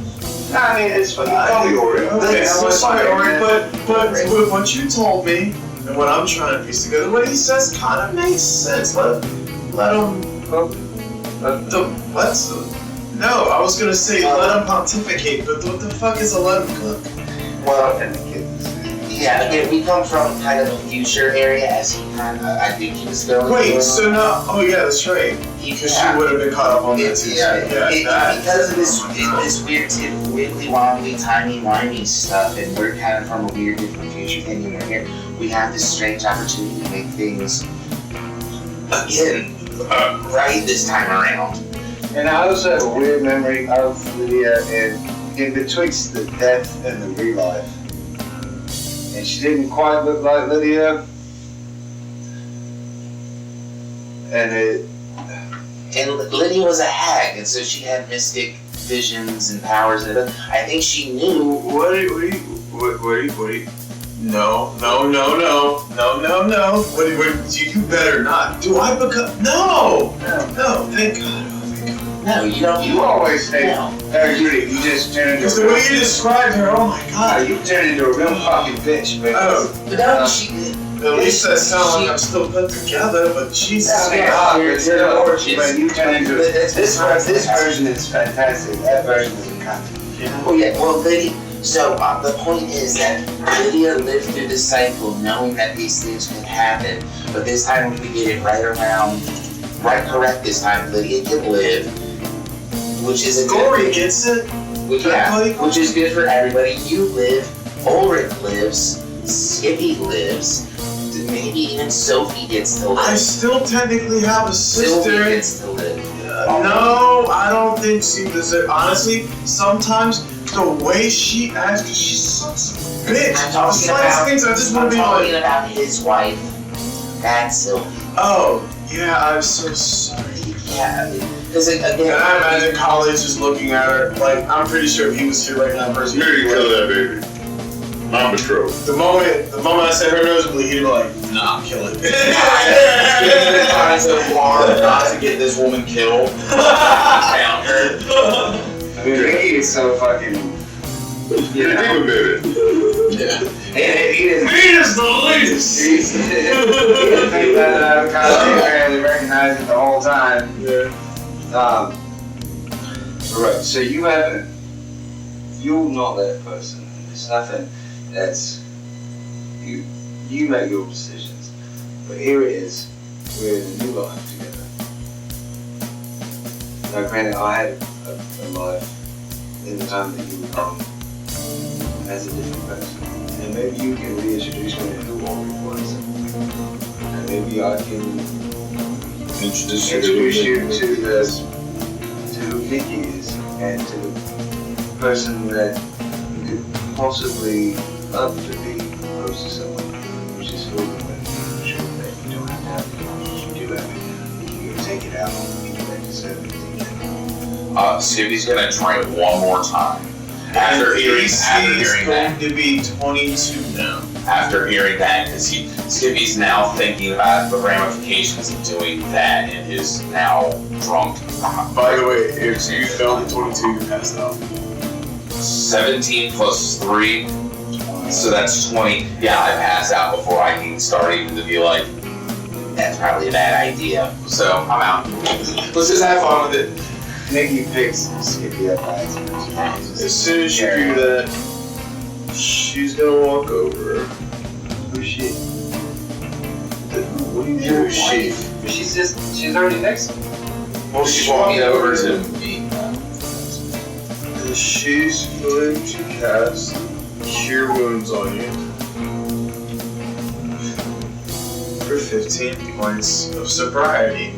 I mean, it's funny. Call me Ori. Okay, I'm sorry, Ori, but with what you told me and what I'm trying to piece together, what he says kind of makes sense. Let him. No, I was gonna say let him pontificate, but what the fuck is a let him cook? Well, yeah, again, we come from kind of a future area as he kind of, I think he was going. Wait, so now, oh yeah, that's right. Because she would have been caught up on that too. Because of this weird, wiggly wobbly, timey wimey stuff, and we're kind of from a weird, different future thing, and we're here. We have this strange opportunity to make things again right this time around. And I also have a weird memory of Lydia in betwixt the death and the real life. And she didn't quite look like Lydia. And Lydia was a hag, and so she had mystic visions and powers, and I think she knew. What? No. What? You better not. Do I become? No, thank God. No, you don't. you always say, No. Judy, you just turn into Because the way you described her, oh my God. you turn into a real fucking bitch, man. Oh, But no, she. at least that sounds like I'm still put together, but Jesus. But you turn into this version is fantastic. That version is a copy. Oh yeah, well Lydia, so the point is that Lydia lived through the cycle knowing that these things could happen, but this time we get it right correct this time, Lydia can live, which is a Gory gets it. which is good for everybody. You live, Ulrich lives, Skippy lives, maybe even Sophie gets to live. I still technically have a Sylvie sister. gets to live. No, I don't think she deserves. Honestly, sometimes the way she acts, because she's such a bitch. I'm talking The slightest about- things, I just want I'm to be talking like, about his wife. That's Sylvie. oh, yeah, I'm so sorry. Yeah, because again. And I imagine college is looking at her like, I'm pretty sure if he was here right now, person. You didn't kill that baby. I'm betrothed. The moment I said her nose bleed, he'd be like, nah, kill it. Spending time so hard not to get this woman killed. Found her. I mean, Ricky is so fucking. You admit it. Yeah. He didn't. Meat is the least. He didn't think that Kyle barely recognized it the whole time. Yeah. Right. So you're not that person. It's nothing. That's you. You make your decisions. But here it is. We're in a new life together. Now, granted, I had a life in the time that you were gone as a different person. And maybe you can reintroduce me to who Ulrich was. And maybe I can introduce you to who Mickey is and to the person that you could possibly love to be close to someone, which is who I'm sure that you don't have to have it. You do have it. You can take it out on the people that deserve it. Skippy's gonna drink one more time. After hearing that. Going to be 22 now. After hearing that, because Skippy's now thinking about the ramifications of doing that and is now drunk. By the way, if you failed at 22, you're passed out. 17 plus 3, so that's 20. Yeah, I pass out before I can start even to be like, That's probably a bad idea. so I'm out. Let's just have fun with it. Mickey picks Skippy up by his nose. As soon as you do that, She's gonna walk over. Who's she? What do you mean, who's she? She's already next to me. Well, she's walking over to me. And she's going to cast Cure Wounds on you for 15 points of sobriety.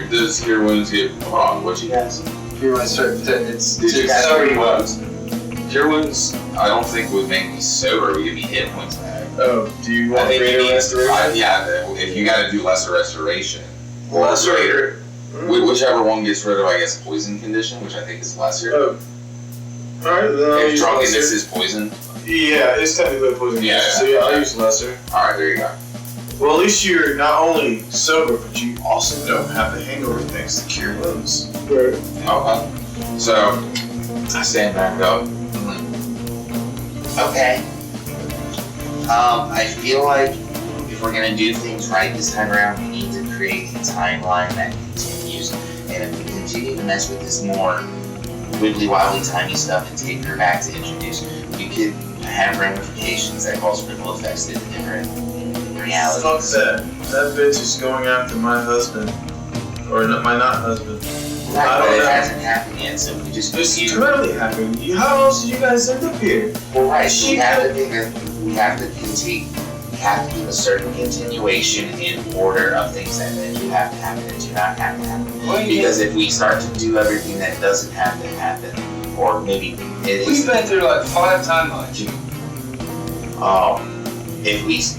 Does Cure Wounds get... Hold on, what you guys? Cure Wounds, it's Did you cast sober Cure wounds. Wounds? Cure Wounds, I don't think would make me sober. Would give me hit points back. Oh, do you I want think greater you need, restoration? yeah, if you gotta do lesser restoration. Or Lesser. greater. Whichever one gets rid of, I guess, poison condition, which I think is lesser. Oh. Alright, then I'll If use drunkenness lesser. is poison. Yeah, it's technically a poison. Yeah, So yeah, I'll use lesser. Alright, there you go. Well, at least you're not only sober, but you also don't have the hangover thanks to Cure Wounds. Right. Okay. So, I stand back up. Okay. I feel like if we're gonna do things right this time around, we need to create a timeline that continues. And if we continue to mess with this more wibbly wobbly tiny stuff and take her back to introduce, we could have ramifications that cause ripple effects in different realities. Fuck that. That bitch is going after my husband. Or not, my not husband. Right, I but don't it know. hasn't happened yet, so we just It's continue. currently happening. How else did you guys end up here? Well, right, She we have could- to figure, we have to keep a certain continuation in order of things that do have to happen and do not have to happen. Because if we start to do everything that doesn't have to happen, or maybe it We've is, been through like 5 timelines.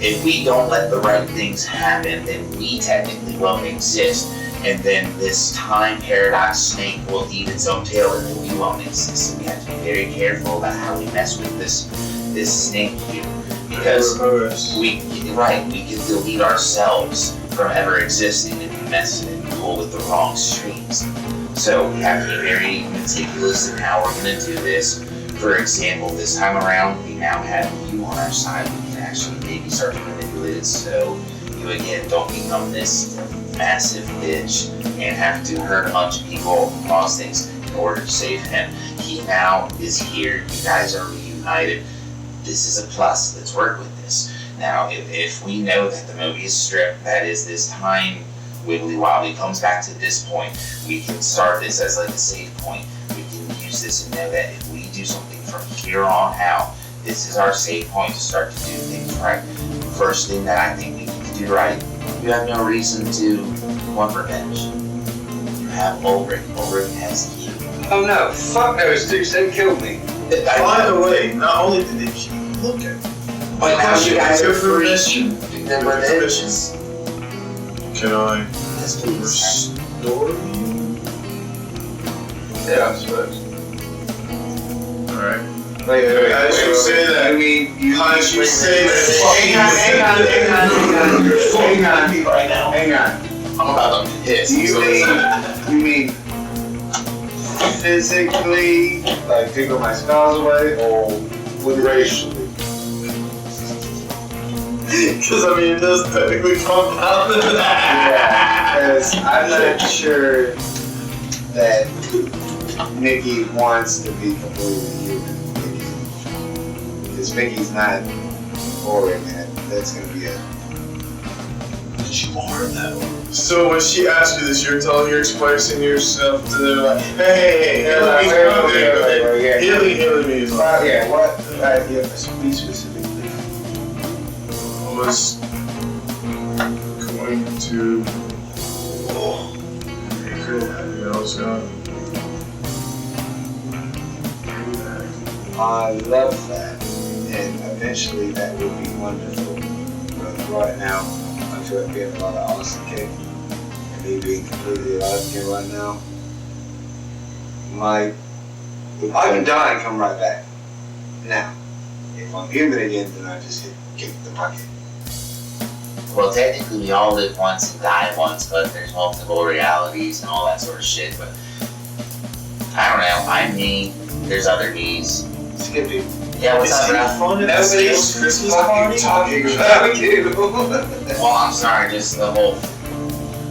if we don't let the right things happen, then we technically won't exist. And then this time paradox snake will eat its own tail and then we won't exist. So we have to be very careful about how we mess with this snake here. Because we can delete ourselves from ever existing if we mess and pull with the wrong streams. So we have to be very meticulous in how we're gonna do this. For example, this time around we now have you on our side. We can actually maybe start to manipulate it so you again don't become this massive bitch and have to hurt a bunch of people and cause things in order to save him. He now is here. You guys are reunited. This is a plus. Let's work with this. Now, if we know that the Mobius strip, that is this time wibbly wobbly, comes back to this point, we can start this as like a save point. We can use this and know that if we do something from here on out, this is our save point to start to do things right. First thing that I think we need to do right, you have no reason to want revenge. You have Ulrich. Ulrich has you. Oh no, fuck those dudes, they killed me. By the way, not only did they keep looking, But now you guys are free. permission. Then revenge. Can I Yes, please. restore you? Yeah, I suppose. Alright. Wait, As you say that, You mean, as you say that, hang on. Right now. Hang on. I'm about to piss. You mean physically, like take my scars away, or with Racially. because I mean, it does technically come out of that. Yeah, because I'm not sure that Mickey wants to be completely human. Because Mickey's not boring, man. That's gonna be a. You are though. So when she asks you this, you're telling you're expressing yourself to them like, hey, healing me is like, Yeah, what? Yeah, be specific, please. I was going to. I was gonna. I love that, and eventually that would be wonderful. But right now, I feel like getting a lot of awesome cake, and me being completely alive again right now. If I can die and come right back. Now, if I'm human again, then I just kick the bucket. Well, technically we all live once and die once, but there's multiple realities and all that sort of shit, but I don't know, I'm me, there's other me's. Skippy. Yeah, what's Is up, it bro? fun at Nobody's this Christmas party? talking about you. Well, I'm sorry, just the whole,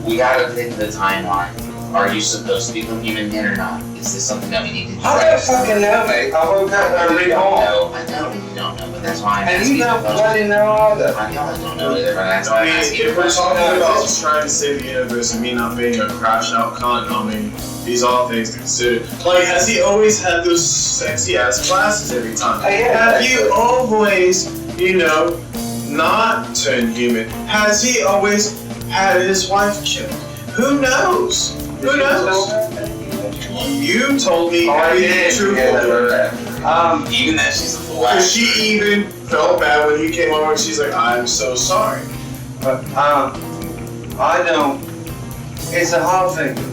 we gotta pick the timeline. Are you supposed to become human again or not? Is this something that we need to do? I don't fucking know, mate. I woke up and You read don't all. know. I know you don't know, but that's why I'm And asking you don't the question. bloody know either. I know I don't know either, but that's why I I'm mean, asking the if we're question. talking about trying to save the universe and me not being a crash out cunt, I mean, these are things to consider. Like, has he always had those sexy ass glasses every time? Oh, yeah, Have you always, not turned human? Has he always had his wife killed? Who knows? Who knows? You told me everything truthful. Even that she's a fool. Because she even felt bad when he came over and she's like, I'm so sorry. But I don't. It's a hard thing to do.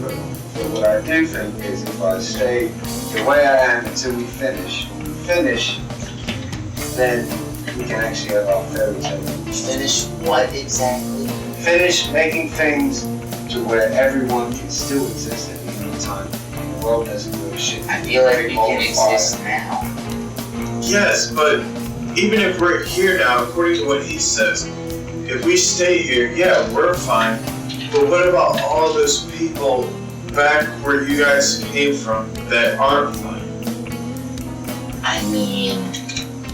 But what I do think is if I stay the way I am until we finish, then we can actually have our fairy tale. Finish what exactly? Finish making things to where everyone can still exist at any time. The world doesn't give a shit. I feel like we can exist now. Yes, but even if we're here now, according to what he says, if we stay here, yeah, we're fine. But what about all those people back where you guys came from that aren't fine? I mean,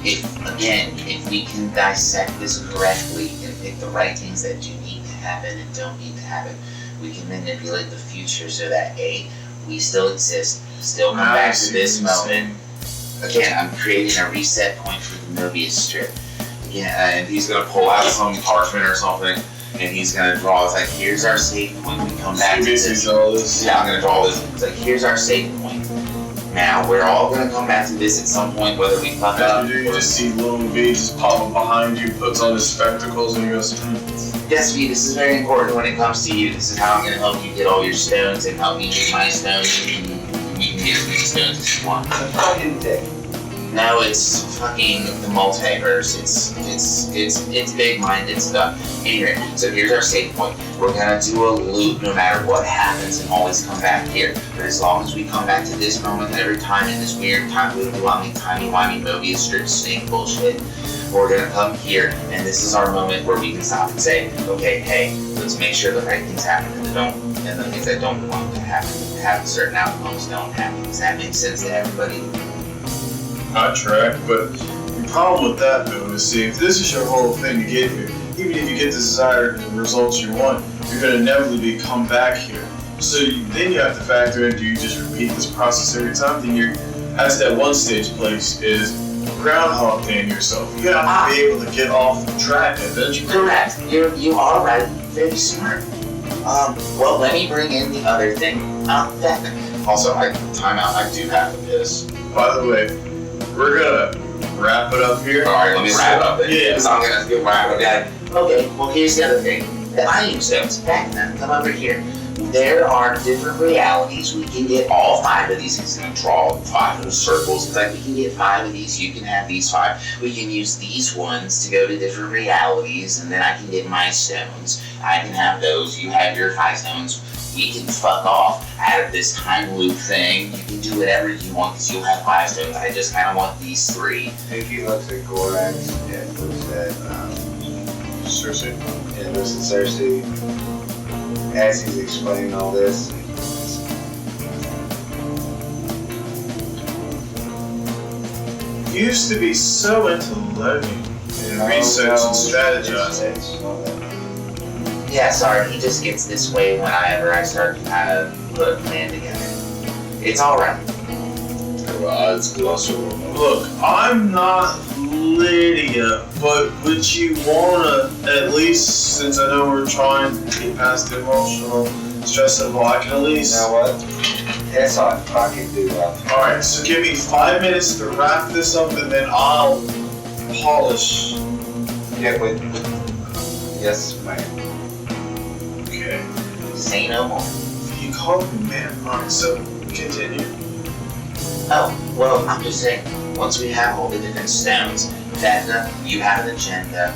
if we can dissect this correctly and pick the right things that do need to happen and don't need to happen, we can manipulate the future so that A, we still exist, still come back to this moment. Again, I'm creating a reset point for the Mobius strip. Yeah, and he's gonna pull out some parchment or something, and he's gonna draw. It's like, here's our save point. We come back to this. Yeah, I'm gonna draw this. It's like, here's our save point. Now, we're all gonna come back to this at some point, whether we fuck up You just see little V just pop up behind you, puts on his spectacles, and he goes, Yes, V, this is very important when it comes to you. This is how I'm gonna help you get all your stones and help me get my stones. And we can get as many stones as you want. It's a fucking dick. No, it's fucking the multiverse. It's big-minded stuff. Anyway, so here's our save point. We're gonna do a loop no matter what happens and always come back here. But as long as we come back to this moment every time in this weird time timey-wimey Mobius strip snake bullshit, we're gonna come here and this is our moment where we can stop and say, okay, hey, let's make sure the right things happen and the things that don't want to happen certain outcomes don't happen. Does that make sense to everybody? I track, but the problem with that though is, see, if this is your whole thing to get here, even if you get the desired results you want, you're going to inevitably come back here. So then you have to factor in, do you just repeat this process every time? Then you're, as that one stage place is Groundhog Day yourself. You have to be able to get off the track eventually. Correct. You are right. Very smart. Well, let me bring in the other thing. Also, time out. I do have to piss. By the way, we're gonna wrap it up here. All right, let me wrap it up then. Yeah. Because I'm gonna get wrap it up. Okay, well here's the other thing. The item stones, back then, come over here. There are different realities. We can get all 5 of these. He's gonna draw 5 of the circles. It's like we can get 5 of these, you can have these 5. We can use these ones to go to different realities, and then I can get my stones. I can have those, you have your 5 stones. We can fuck off out of this time loop thing. You can do whatever you want because you'll have 5 stones. I just kind of want these 3. If he looks at Gorax, it looks at Cersei. it looks at Cersei as he's explaining all this. You used to be so into learning and research and strategizing. Yeah, sorry, he just gets this way whenever I start to kind of put a plan together. It's alright. Well, it's closer. Look, I'm not Lydia, but would you wanna, at least, since I know we're trying to get past the emotional stress level, I can at You least... know what? Yes, I fucking do love you. Alright, so give me 5 minutes to wrap this up and then I'll polish. Yeah, but yes, ma'am. Okay. Say no more. You called me man, alright, so continue. Oh, well, I'm just saying, once we have all the different stones, Vecna, you have an agenda.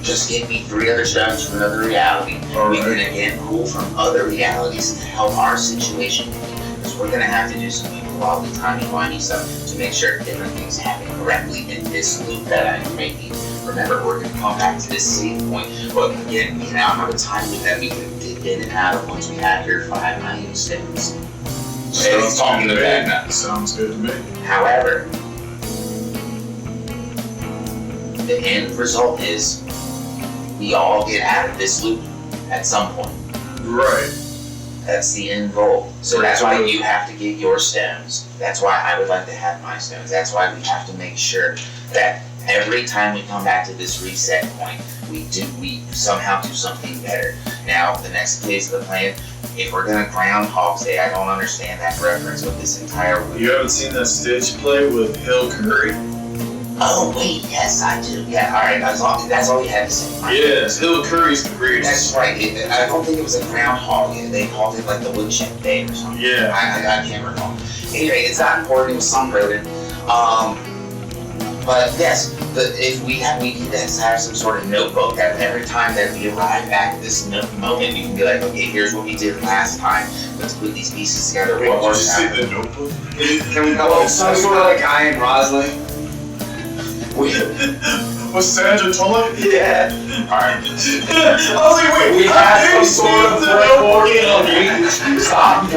Just give me 3 other stones from another reality. We can again pull from other realities to help our situation. Because we're gonna have to do some probably timey-wimey stuff to make sure different things happen correctly in this loop that I'm making. Remember, we're gonna come back to this save point, but again, we now have a time loop that we can slip in and out of once we have your 5 mining stones. He's talking to bad now. Sounds good to me. However, the end result is we all get out of this loop at some point. Right. That's the end goal. So that's why you have to get your stones. That's why I would like to have my stones. That's why we have to make sure that every time we come back to this reset point, we somehow do something better. Now, the next phase of the plan, if we're gonna Groundhog's Day, I don't understand that reference with this entire loop. You haven't seen that stage play with Hill Curry? Oh wait, yes I do. Yeah, alright, that's all you had to say. Yes, Hill Curry's the greatest. That's right. I don't think it was a groundhog. They called it like the woodchuck day or something. Yeah. I can't recall. Anyway, it's not important. It was some rodent. But yes, if we need to have some sort of notebook that every time that we arrive back at this moment, we can be like, okay, here's what we did last time. Let's put these pieces together. Wait, What did you works see out? the notebook? Can we call it some sort of like Iron Roslin? Was Sandra Tulloch? Yeah. Alright. I was like, wait, We how have did some you sort see of the record. notebook? Stop.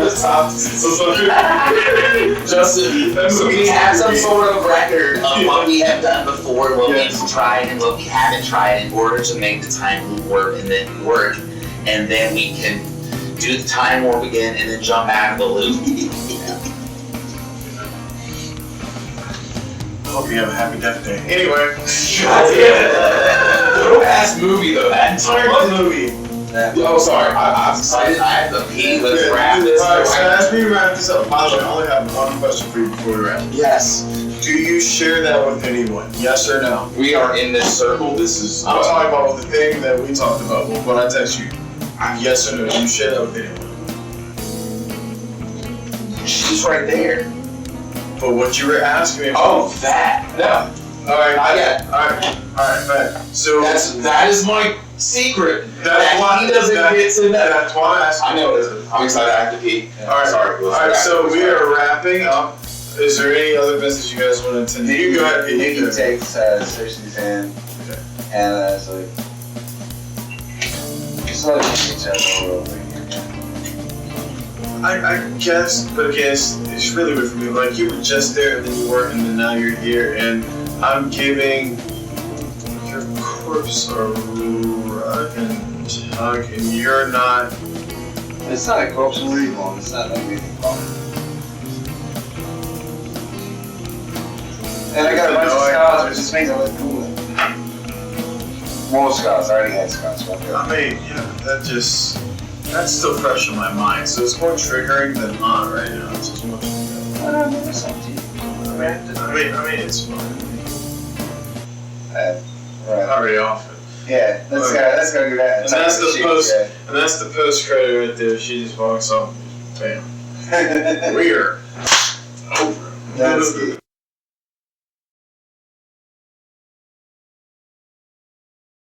Justin, So we have some sort of record of what we have done before, what we've tried and what we haven't tried in order to make the time loop work, and then we can do the time warp again and then jump out of the loop. I hope you have a happy death day. Anyway. Ass movie though. That entire What movie? Oh, sorry. I'm excited. I have to pee. Let's wrap this. Alright, so as we wrap this up, by the way, I only have one question for you before we wrap. Yes. Do you share that with anyone? Yes or no? We are in this circle. This is. I'm talking about the thing that we talked about when I text you. Yes or no? Do you share that with anyone? She's right there. But what you were asking me about. Oh, that. No. Alright, I got it. Alright, man. So That is my secret. that's why he doesn't get to know. That's why I asked you. I know it is. I'm excited. I have to pee. Alright, Sorry. Alright, so we are wrapping up. Is there any other business you guys want to attend? You go ahead. Nikki takes Cersei's hand, Okay. and it's like, just like each other over again. I guess, but again, it's really weird for me. Like, you were just there, and then you weren't, and then now you're here, and I'm giving your corpse a rug and tug, and you're not. It's not a corpse and reborn, it's not like anything wrong. And I got a bunch of scars, which just makes it look cooler. More scars, I already had scars. So I mean, that's still fresh in my mind, so it's more triggering than not right now. It's just much. it's up to you. I mean, it's fine. Right. Not very often. Yeah, let's go do that. And that's the post credit right there. She just walks off. Bam. We're over. That's